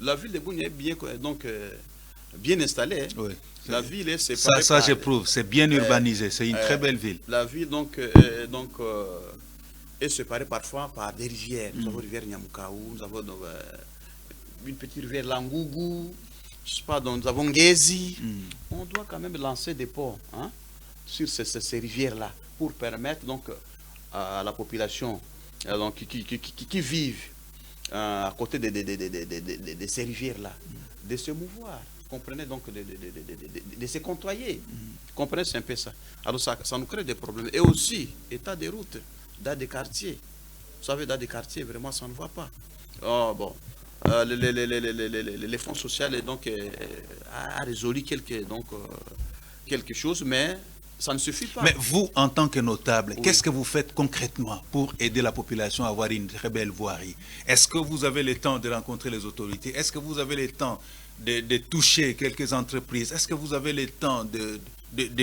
la ville de Bunia est bien installée. Oui. La ville est séparée. Ça j'éprouve, c'est bien urbanisé, c'est une très belle ville. La ville est séparée parfois par des rivières. Nous avons la rivière Nyamukaou, nous avons une petite rivière Langougou, je sais pas, nous avons Ngezi. On doit quand même lancer des ponts sur ces rivières-là pour permettre à la population qui vivent à côté de ces rivières-là de se mouvoir. Comprenez de se côtoyer. Comprenez, c'est un peu ça. Alors ça nous crée des problèmes. Et aussi, état des routes, dans des quartiers. Vous savez, dans des quartiers, vraiment, ça ne va pas. Oh, bon. les fonds sociaux donc, a résolu quelque chose, mais ça ne suffit pas. Mais vous, en tant que notable, oui, qu'est-ce que vous faites concrètement pour aider la population à avoir une très belle voirie? Est-ce que vous avez le temps de rencontrer les autorités? Est-ce que vous avez le temps de toucher quelques entreprises? Est-ce que vous avez le temps de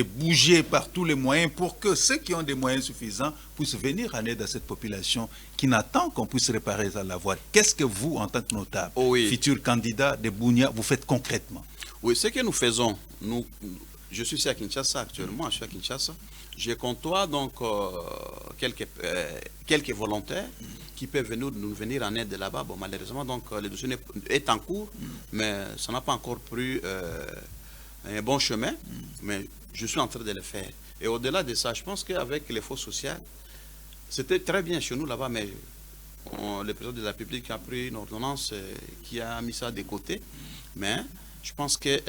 bouger par tous les moyens pour que ceux qui ont des moyens suffisants puissent venir en aide à cette population qui n'attend qu'on puisse réparer la voie? Qu'est-ce que vous, en tant que notable, futur candidat de Bunia, vous faites concrètement? Oui, ce que nous faisons, je suis ici à Kinshasa actuellement, je suis à Kinshasa. Je côtoie donc quelques volontaires qui peuvent nous venir en aide là-bas. Bon, malheureusement, donc le dossier est en cours, mais ça n'a pas encore pris un bon chemin, mais je suis en train de le faire. Et au-delà de ça, je pense qu'avec les fonds sociaux, c'était très bien chez nous là-bas, mais le président de la République a pris une ordonnance qui a mis ça de côté. Mais je pense que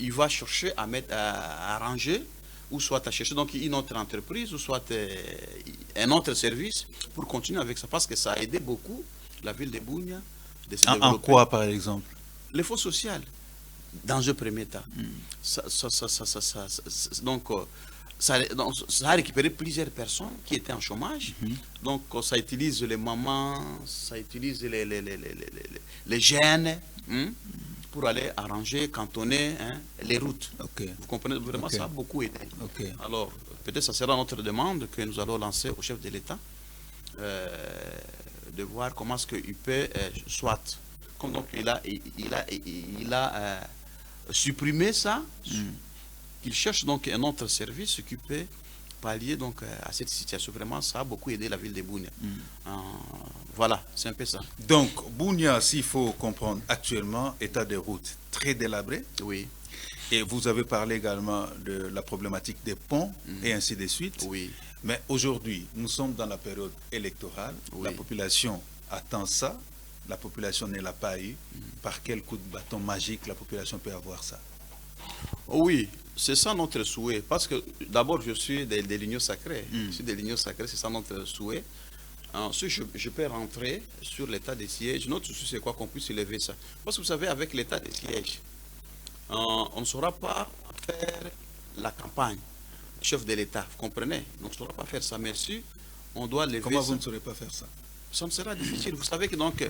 il va chercher à arranger, ou soit à chercher donc une autre entreprise, ou soit un autre service pour continuer avec ça, parce que ça a aidé beaucoup la ville de Bunia de se développer. En quoi, par exemple? Les fonds sociaux, dans un premier temps. Donc, ça a récupéré plusieurs personnes qui étaient en chômage. Donc, ça utilise les mamans, ça utilise les jeunes, pour aller arranger, cantonner les routes. Vous comprenez vraiment, ça a beaucoup aidé. Alors, peut-être ça sera notre demande que nous allons lancer au chef de l'État, de voir comment est-ce qu'il peut, soit, comme donc il a supprimé ça, il cherche donc un autre service qui peut pallier donc à cette situation. Vraiment, ça a beaucoup aidé la ville de Bunia. Voilà, c'est un peu ça. Donc, Bunia, s'il faut comprendre, actuellement, état de route très délabré. Oui. Et vous avez parlé également de la problématique des ponts et ainsi de suite. Oui. Mais aujourd'hui, nous sommes dans la période électorale. Oui. La population attend ça. La population ne l'a pas eu. Par quel coup de bâton magique la population peut avoir ça? Oui, c'est ça notre souhait. Parce que d'abord, je suis de l'Union sacrée. Je suis de l'Union sacrée, c'est ça notre souhait. Ensuite, je peux rentrer sur l'état des sièges. Notre souci, c'est quoi? Qu'on puisse élever ça. Parce que vous savez, avec l'état des sièges, on ne saura pas faire la campagne. Chef de l'État, vous comprenez? On ne saura pas faire ça. Mais si on doit lever. Comment vous ne saurez pas faire ça? Ça me sera difficile. Vous savez que donc,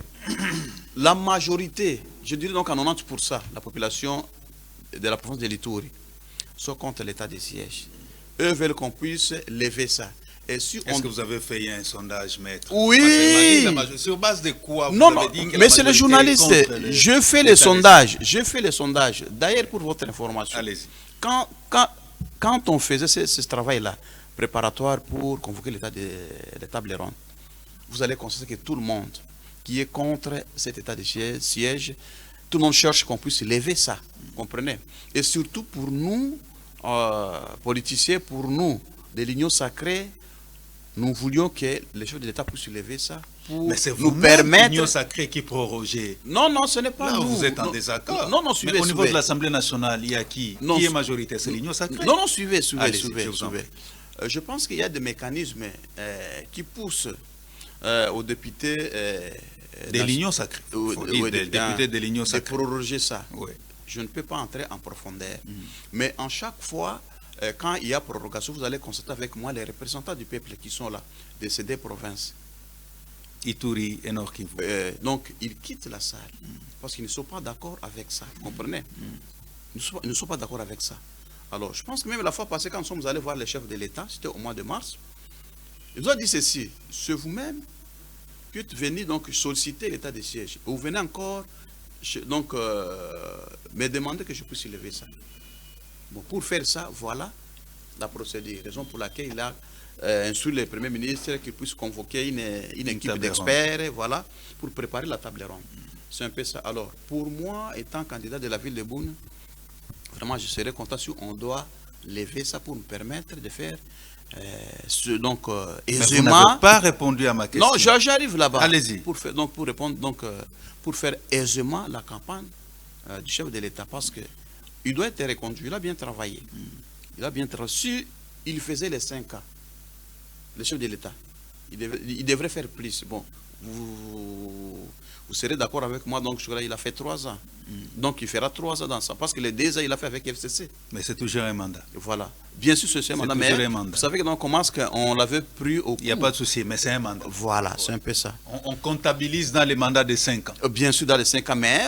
la majorité, je dirais donc à 90%, la population de la province de l'Ituri sont contre l'état des sièges. Eux veulent qu'on puisse lever ça. Si est-ce que vous avez fait un sondage, maître? Oui. Sur base de quoi vous non, avez dit que mais c'est le journaliste. Je fais les sondages. Je fais les sondages. D'ailleurs, pour votre information, allez-y. Quand on faisait ce travail-là, préparatoire pour convoquer l'état des tables rondes, vous allez constater que tout le monde qui est contre cet état de siège, tout le monde cherche qu'on puisse lever ça. Vous comprenez? Et surtout pour nous, politiciens, pour nous, de l'Union sacrée, nous voulions que les chefs de l'État puissent lever ça pour nous permettre. L'Union sacrée qui prorogeait. Non, ce n'est pas nous. Vous êtes en désaccord. Non, suivez. Mais au niveau de l'Assemblée nationale, il y a qui? Qui est majoritaire? C'est l'Union sacrée? Non, suivez. Je pense qu'il y a des mécanismes qui poussent aux députés de l'Union sacrée. Des députés de l'Union sacrée. De proroger ça. Oui. Je ne peux pas entrer en profondeur. Mais en chaque fois, quand il y a prorogation, vous allez constater avec moi les représentants du peuple qui sont là, de ces deux provinces. Ituri et Nord Kivu. Donc, ils quittent la salle parce qu'ils ne sont pas d'accord avec ça. Vous comprenez? Ils ne sont pas d'accord avec ça. Alors, je pense que même la fois passée, quand nous sommes allés voir les chefs de l'État, c'était au mois de mars, ils nous ont dit ceci: c'est vous-même qui êtes venu donc solliciter l'état des sièges. Vous venez encore donc me demander que je puisse lever ça. Bon, pour faire ça, voilà la procédure. Raison pour laquelle il a instruit le Premier ministre qu'il puisse convoquer une équipe d'experts, voilà, pour préparer la table ronde. C'est un peu ça. Alors, pour moi, étant candidat de la ville de Bunia, vraiment, je serais content si on doit lever ça pour nous permettre de faire aisément. Vous n'avez pas répondu à ma question. Non, j'arrive là-bas. Allez-y. Pour répondre, pour faire aisément la campagne du chef de l'État, parce que il doit être reconduit. Il a bien travaillé. Il a bien travaillé. Si il faisait les 5 ans, le chef de l'État, il devrait faire plus. Bon, vous serez d'accord avec moi, donc il a fait 3 ans. Donc il fera 3 ans dans ça, parce que les 2 ans, il a fait avec FCC. Mais c'est toujours un mandat. Voilà. Bien sûr, c'est un mandat, mais vous savez que comment est-ce qu'on l'avait pris au coup. Il n'y a pas de souci, mais c'est un mandat. Voilà, c'est un peu ça. On comptabilise dans les mandats de 5 ans. Bien sûr, dans les 5 ans, mais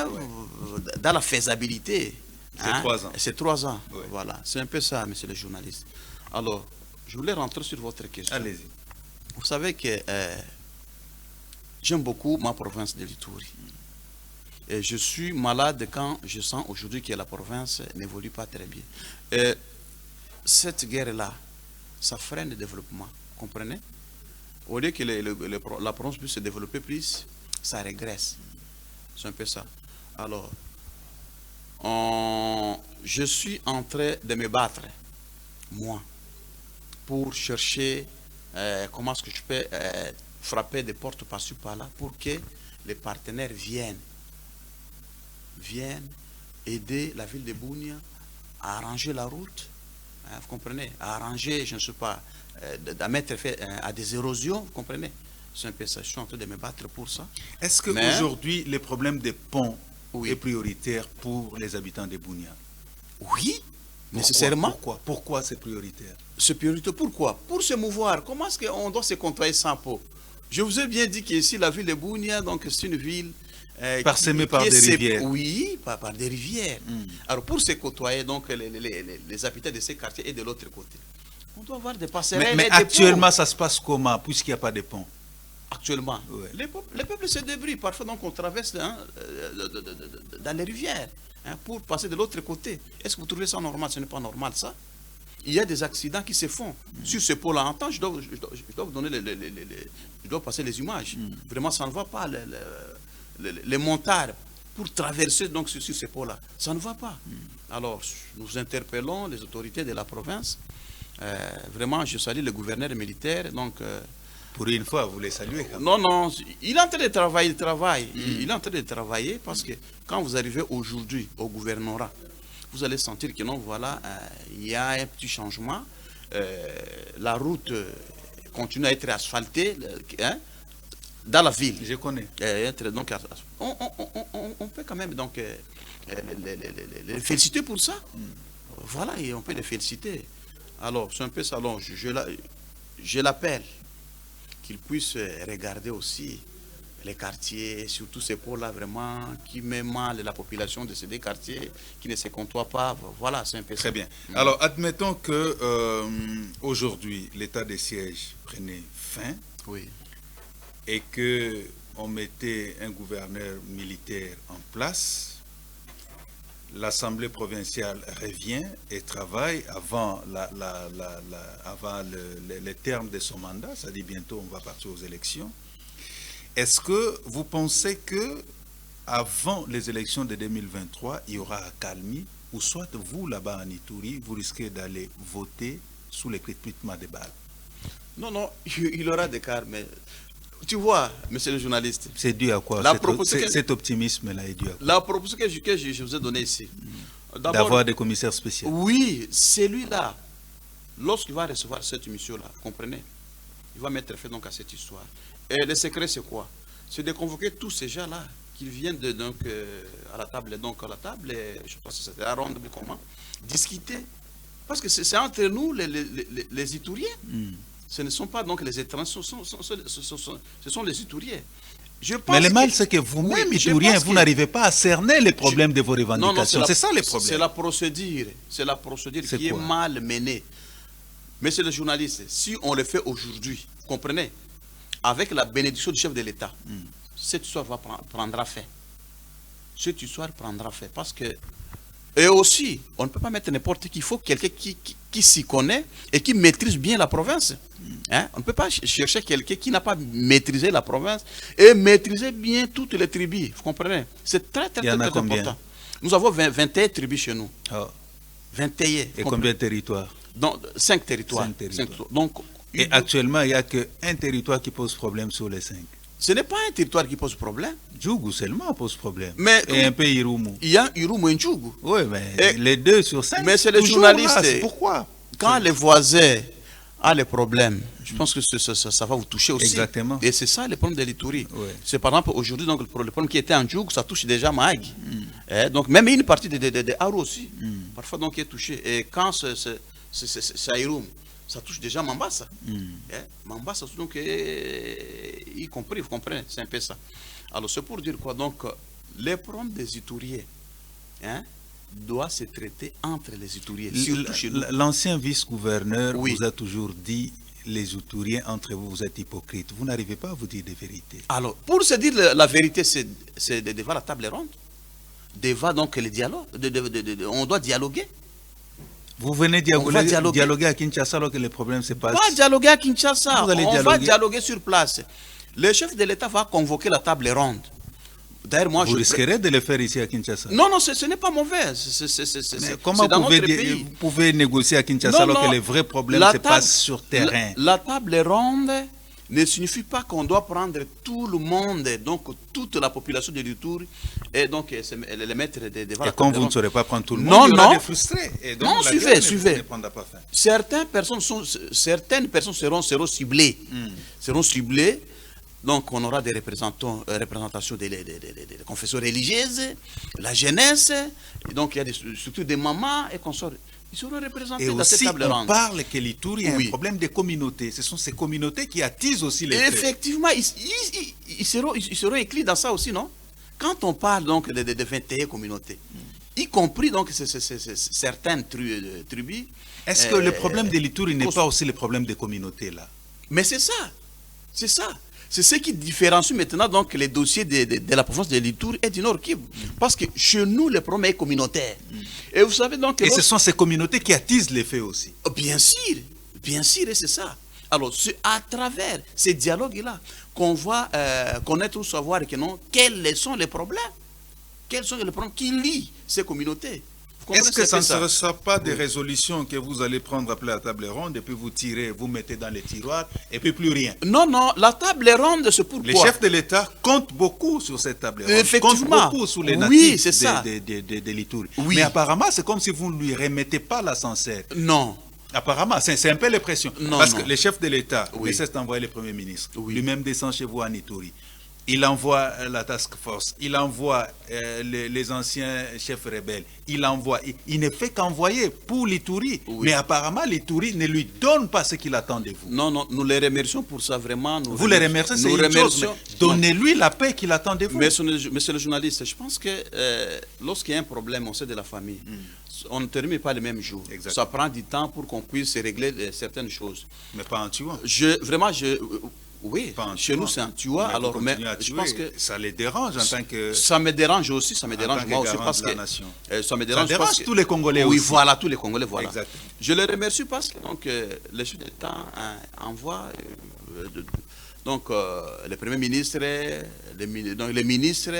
dans la faisabilité. C'est 3 ans. C'est 3 ans. Oui. Voilà, c'est un peu ça, monsieur le journaliste. Alors, je voulais rentrer sur votre question. Allez-y. Vous savez que j'aime beaucoup ma province de l'Ituri. Et je suis malade quand je sens aujourd'hui que la province n'évolue pas très bien. Cette guerre-là, ça freine le développement, comprenez? Au lieu que la province puisse se développer plus, ça régresse. C'est un peu ça. Alors, je suis en train de me battre, moi, pour chercher comment est-ce que je peux frapper des portes par-ci par-là pour que les partenaires viennent aider la ville de Bunia à arranger la route, vous comprenez, à arranger, je ne sais pas, à mettre fait à des érosions, vous comprenez. C'est un peu ça, je suis en train de me battre pour ça. Est-ce qu'aujourd'hui, le problème des ponts est prioritaire pour les habitants de Bunia? Oui, nécessairement. Pourquoi c'est prioritaire? C'est prioritaire, pourquoi? Pour se mouvoir. Comment est-ce qu'on doit se contraire sans peau? Je vous ai bien dit qu'ici, la ville de Bunia, donc c'est une ville parsemée par des rivières. Oui, par des rivières. Alors pour se côtoyer, donc les habitants de ces quartiers et de l'autre côté, on doit avoir des passerelles. Mais actuellement, ça se passe comment, puisqu'il n'y a pas de pont? Actuellement, ouais. les peuples se débrouillent. Parfois, donc, on traverse dans les rivières pour passer de l'autre côté. Est-ce que vous trouvez ça normal? Ce n'est pas normal, ça. Il y a des accidents qui se font sur ce pôle-là. En temps, je dois vous donner je dois passer les images. Vraiment, ça ne va pas. Les montards pour traverser donc sur ce pôle-là, ça ne va pas. Alors, nous interpellons les autorités de la province. Vraiment, je salue le gouverneur militaire. Donc, pour une fois, vous les saluez quand même. Non, il est en train de travailler, il est en train de travailler parce que quand vous arrivez aujourd'hui au gouvernorat, vous allez sentir que non, voilà, il y a un petit changement. La route continue à être asphaltée dans la ville. Je connais. Donc, on peut quand même donc, les féliciter pour ça. Voilà, et on peut les féliciter. Alors, c'est un peu ça. Alors, je l'appelle qu'il puisse regarder aussi les quartiers, surtout ces pôles-là vraiment qui met mal la population de ces deux quartiers, qui ne se côtoient pas. Voilà, c'est un peu ça. Très bien. Alors, admettons que aujourd'hui, l'état de siège prenait fin. Oui. Et que on mettait un gouverneur militaire en place. L'Assemblée provinciale revient et travaille avant les termes de son mandat, c'est-à-dire bientôt on va partir aux élections. Est-ce que vous pensez que avant les élections de 2023, il y aura accalmie, ou soit vous, là-bas en Ituri, vous risquez d'aller voter sous les crépitements des balles? Non, il y aura des cas, mais tu vois, monsieur le journaliste. C'est dû à quoi? Cet optimisme-là est dû à quoi? La proposition que je vous ai donnée ici. D'avoir des commissaires spéciaux. Oui, celui-là, lorsqu'il va recevoir cette mission-là, comprenez, il va mettre fin donc à cette histoire. Et le secret, c'est quoi? C'est de convoquer tous ces gens-là qui viennent à la table, je pense que c'était à ronde, comment, discuter. Parce que c'est entre nous, les Ituriens. Ce ne sont pas donc les étrangers, ce sont les Ituriens. Mais le mal, c'est que vous-même, Ituriens, vous n'arrivez pas à cerner les problèmes de vos revendications. C'est ça les problèmes. C'est la procédure. C'est la procédure qui est mal menée. Monsieur le journaliste, si on le fait aujourd'hui, vous comprenez, avec la bénédiction du chef de l'État, cette histoire prendra fin. Cette histoire prendra fin. Parce que, et aussi, on ne peut pas mettre n'importe qui. Il faut quelqu'un qui s'y connaît et qui maîtrise bien la province. On ne peut pas chercher quelqu'un qui n'a pas maîtrisé la province et maîtriser bien toutes les tribus. Vous comprenez? C'est très important. Nous avons 21 tribus chez nous. 21. Et combien de territoires? Donc, 5 territoires. Donc, et actuellement, il n'y a qu'un territoire qui pose problème sur les 5. Ce n'est pas un territoire qui pose problème. Djougou seulement pose problème. Et un peu Irumu. Il y a Irumu et Djougou. Oui, mais les 2 sur 5. Mais c'est les journalistes. Pourquoi? Quand les voisins a les problèmes, je pense que ça va vous toucher aussi. Exactement. Et c'est ça le problème de l'Ituri. Oui. C'est par exemple aujourd'hui, donc, le problème qui était en Djoug, ça touche déjà Mahag. Donc même une partie de Haru aussi, parfois donc, qui est touchée. Et quand c'est Aïroum, ça touche déjà Mambasa. Mambasa, donc, y compris, vous comprenez, c'est un peu ça. Alors c'est pour dire quoi? Donc, les problèmes des Ituriers, doit se traiter entre les Ituriens. L'ancien vice-gouverneur oui. vous a toujours dit les Ituriens entre vous, vous êtes hypocrites. Vous n'arrivez pas à vous dire des vérités. Alors, pour se dire la vérité, c'est devant la table ronde, devant donc le dialogue. On doit dialoguer. Vous venez dialoguer à Kinshasa alors que les problèmes se passent. Pas dialoguer à Kinshasa, on va dialoguer sur place. Le chef de l'État va convoquer la table ronde. Moi, vous risquerez de le faire ici à Kinshasa? Non, non, ce n'est pas mauvais. Comment dans vous pouvez négocier à Kinshasa alors que les vrais problèmes se passent sur terrain? La table ronde ne signifie pas qu'on doit prendre tout le monde, donc toute la population de l'Ituri, et donc les mettre devant la table ronde. Et quand vous ne saurez pas prendre tout le monde, non, il y aura des frustrés. Et donc non, suivez. Ne pas fin. Certaines personnes seront ciblées. Seront ciblées. Donc, on aura des représentations des confessions religieuses, la jeunesse, et donc il y a surtout des mamans et consorts. Ils seront représentés dans cette table ronde. On parle que l'Ituri a un problème de communauté. Ce sont ces communautés qui attisent aussi les faits. Effectivement, ils seront écrits dans ça aussi, non? Quand on parle donc de 21 communautés, y compris donc certaines tribus. Est-ce que le problème de l'Ituri n'est pas aussi le problème des communautés là? Mais c'est ça. C'est ça. C'est ce qui différencie maintenant donc les dossiers de la province de l'Ituri et du Nord Kivu. Parce que chez nous, le problème est communautaire. Et vous savez donc... Et ce sont ces communautés qui attisent les faits aussi. Bien sûr, et c'est ça. Alors, c'est à travers ces dialogues-là qu'on va connaître ou savoir que non, quels sont les problèmes. Quels sont les problèmes qui lient ces communautés. Est-ce que ça ne sera pas des résolutions que vous allez prendre après la table ronde et puis vous tirez, vous mettez dans les tiroirs et puis plus rien? Non, non, la table ronde, c'est pourquoi? Les chefs de l'État comptent beaucoup sur cette table ronde. Effectivement. Comptent beaucoup sur les natifs de l'Ituri. Oui. Mais apparemment, c'est comme si vous ne lui remettez pas l'ascenseur. Non. Apparemment, c'est un peu l'impression. Parce que les chefs de l'État ne cessent d'envoyer le Premier ministre. Lui-même descend chez vous en Ituri. Il envoie la task force, il envoie les anciens chefs rebelles, il ne fait qu'envoyer pour l'Ituri. Mais apparemment, l'Ituri ne lui donne pas ce qu'il attend de vous. Non, non, nous les remercions pour ça, vraiment. Vous les remerciez, c'est une chose, donnez-lui la paix qu'il attend de vous. Monsieur le journaliste, je pense que lorsqu'il y a un problème, on sait de la famille, on ne termine pas le même jour. Exactement. Ça prend du temps pour qu'on puisse régler certaines choses. Mais pas en tuant. Oui, chez nous c'est un tueur, alors mais je pense que ça les dérange en tant que... Ça me dérange aussi, ça me dérange moi aussi parce que ça me dérange parce que tous les Congolais aussi. Oui, voilà, tous les Congolais, voilà. Exactement. Je les remercie parce que donc le chef d'État envoie donc le Premier ministre, les ministres,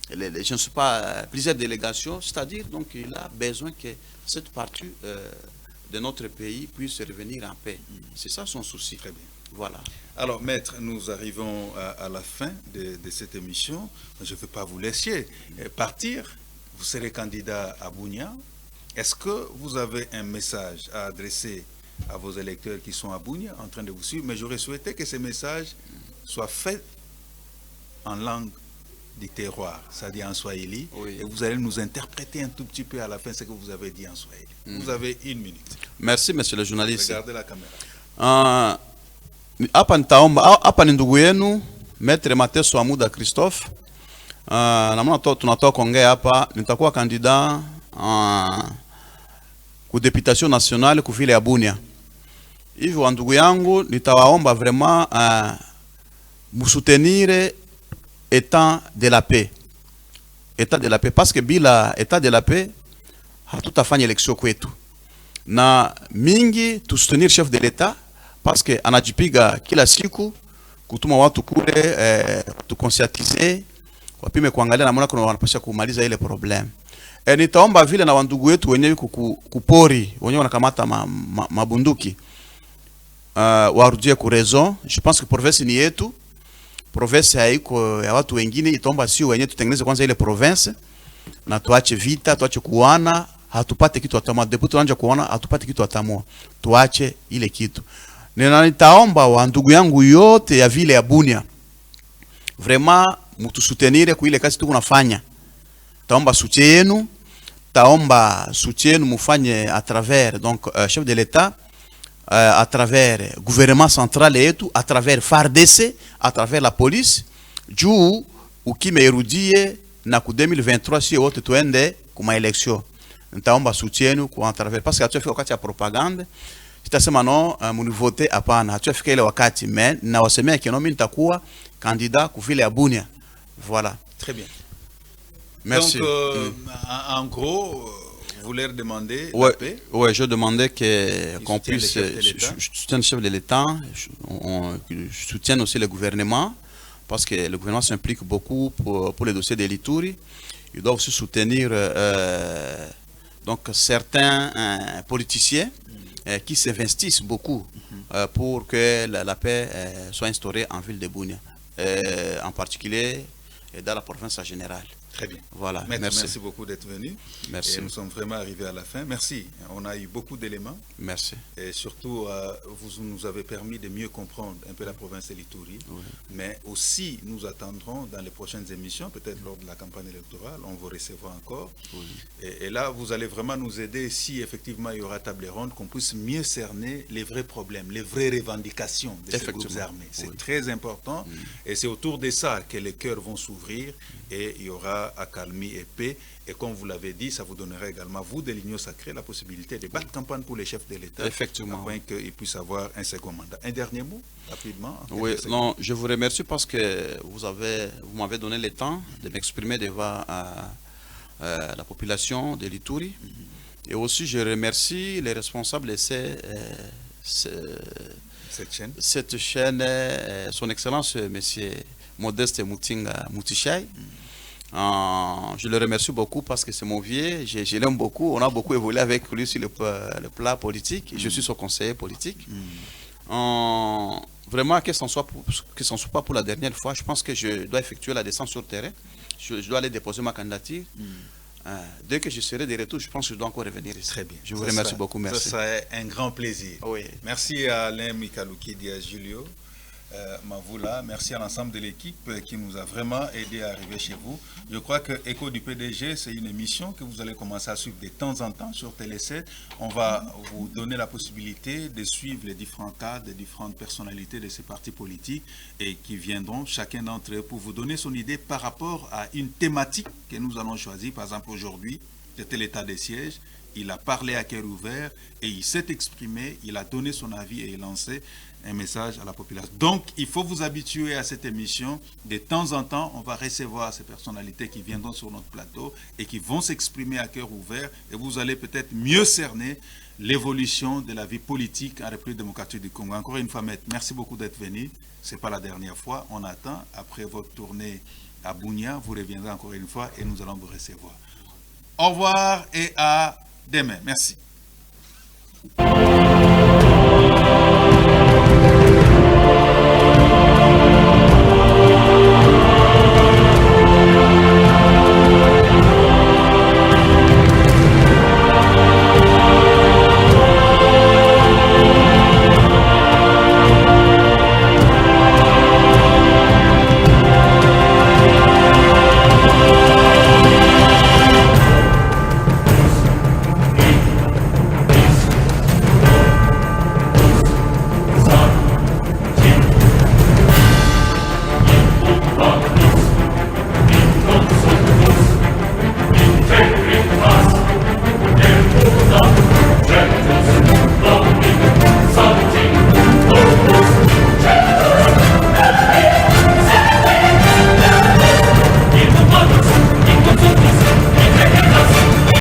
je ne sais pas, plusieurs délégations, c'est-à-dire donc il a besoin que cette partie de notre pays puisse revenir en paix. C'est ça son souci. Très bien. Voilà. Alors, maître, nous arrivons à la fin de cette émission. Je ne veux pas vous laisser partir. Vous serez candidat à Bunia. Est-ce que vous avez un message à adresser à vos électeurs qui sont à Bunia en train de vous suivre? Mais j'aurais souhaité que ces messages soient faits en langue du terroir, c'est-à-dire en swahili. Oui. Et vous allez nous interpréter un tout petit peu à la fin ce que vous avez dit en swahili. Vous avez 1 minute. Merci, monsieur le journaliste. Regardez la caméra. Hapa ni ndugu yenu Maître Mateso Amuda Christophe. Namna tunatoka kuongea hapa, nitakuwa kandida ku deputation nationale ku vile ya Bunia. Hivyo ndugu yangu, nitawaomba vraiment msoutenir état de la paix. État de la paix parce que bila état de la paix hatutafanya election kwetu. Na mingi tusoutenir chef de l'État parce que anajipiga kila siku kutuma watu kule tukonsiatize wapime kuangalia namna kuna wanapasha kumaliza ile problem. Nitaomba vile na wandugu wetu wenyewe kupori wenyewe wanakamata mabunduki warudie ku raison. Je pense que province ni yetu, province haiko ya watu wengine. Itaomba sio wenyewe tutengeneze kwanza ile province na tuache vita, tuache kuana. hatupate kitu hata depuis tuanze kuona hatupate kitu hata moja, tuache ile kitu. Nitaomba wa ndugu yangu yote ya vile ya Bunia, vraiment mutusoutenir kwa ile kazi tuko nafanya. Taomba soutien yenu, taomba soutien yenu mufanye à travers donc chef de l'État, à travers gouvernement central yetu, à travers FARDC, à travers la police, juu ukimerudie na ku 2023 si wote tuende kuma election. Nitaomba soutien yenu kwa travers, parce que hatufika wakati ya propaganda. Sitasema no munivote hapana, hatufika ile wakati, mais na wasemea kino mimi nitakuwa candidat ku vile ya Bunia. Voilà. Très bien. Merci. Donc, en gros, vous leur demandez ouais, la paix. Ouais, je demandais qu'on puisse soutenir le chef de l'État, on soutienne aussi le gouvernement, parce que le gouvernement s'implique beaucoup pour les dossiers de l'Ituri. Il doit aussi soutenir donc certains politiciens qui s'investissent beaucoup pour que la paix soit instaurée en ville de Bunia, en particulier dans la province en général. Très bien. Voilà. Merci beaucoup d'être venu. Merci. Et nous sommes vraiment arrivés à la fin. Merci. On a eu beaucoup d'éléments. Merci. Et surtout, vous nous avez permis de mieux comprendre un peu la province de l'Ituri. Oui. Mais aussi, nous attendrons dans les prochaines émissions, peut-être lors de la campagne électorale, on vous recevra encore. Oui. Et là, vous allez vraiment nous aider, si effectivement il y aura table ronde, qu'on puisse mieux cerner les vrais problèmes, les vraies revendications de ces groupes armés. C'est très important. Et c'est autour de ça que les cœurs vont s'ouvrir et il y aura accalmie et paix. Et comme vous l'avez dit, ça vous donnera également, vous de l'Union sacrée, la possibilité de battre campagne pour les chefs de l'État. Effectivement. Afin qu'ils puissent avoir un second mandat. Un dernier mot, rapidement. Oui, non, je vous remercie parce que vous m'avez donné le temps de m'exprimer devant la population de l'Ituri. Et aussi, je remercie les responsables de cette chaîne, son Excellence, Monsieur Modeste Mutinga Mutichai. Je le remercie beaucoup parce que c'est mon vieux, je l'aime beaucoup, on a beaucoup évolué avec lui sur le plat politique, je suis son conseiller politique. Vraiment, que ce ne soit pas pour la dernière fois, je pense que je dois effectuer la descente sur le terrain, je dois aller déposer ma candidature. Dès que je serai de retour, je pense que je dois encore revenir ici. Très bien. Je vous remercie beaucoup, merci. Ça serait un grand plaisir. Oui. Merci à Alain Mikalouki et à Julio Mavoula. Merci à l'ensemble de l'équipe qui nous a vraiment aidé à arriver chez vous. Je crois que Écho du PDG, c'est une émission que vous allez commencer à suivre de temps en temps sur Télé 7. On va vous donner la possibilité de suivre les différents cas, les différentes personnalités de ces partis politiques et qui viendront, chacun d'entre eux, pour vous donner son idée par rapport à une thématique que nous allons choisir. Par exemple, aujourd'hui, c'était l'état des sièges. Il a parlé à cœur ouvert et il s'est exprimé, il a donné son avis et il a lancé un message à la population. Donc, il faut vous habituer à cette émission. De temps en temps, on va recevoir ces personnalités qui viendront sur notre plateau et qui vont s'exprimer à cœur ouvert et vous allez peut-être mieux cerner l'évolution de la vie politique en République démocratique du Congo. Encore une fois, maître, merci beaucoup d'être venu. Ce n'est pas la dernière fois. On attend. Après votre tournée à Bunia, vous reviendrez encore une fois et nous allons vous recevoir. Au revoir et à demain. Merci.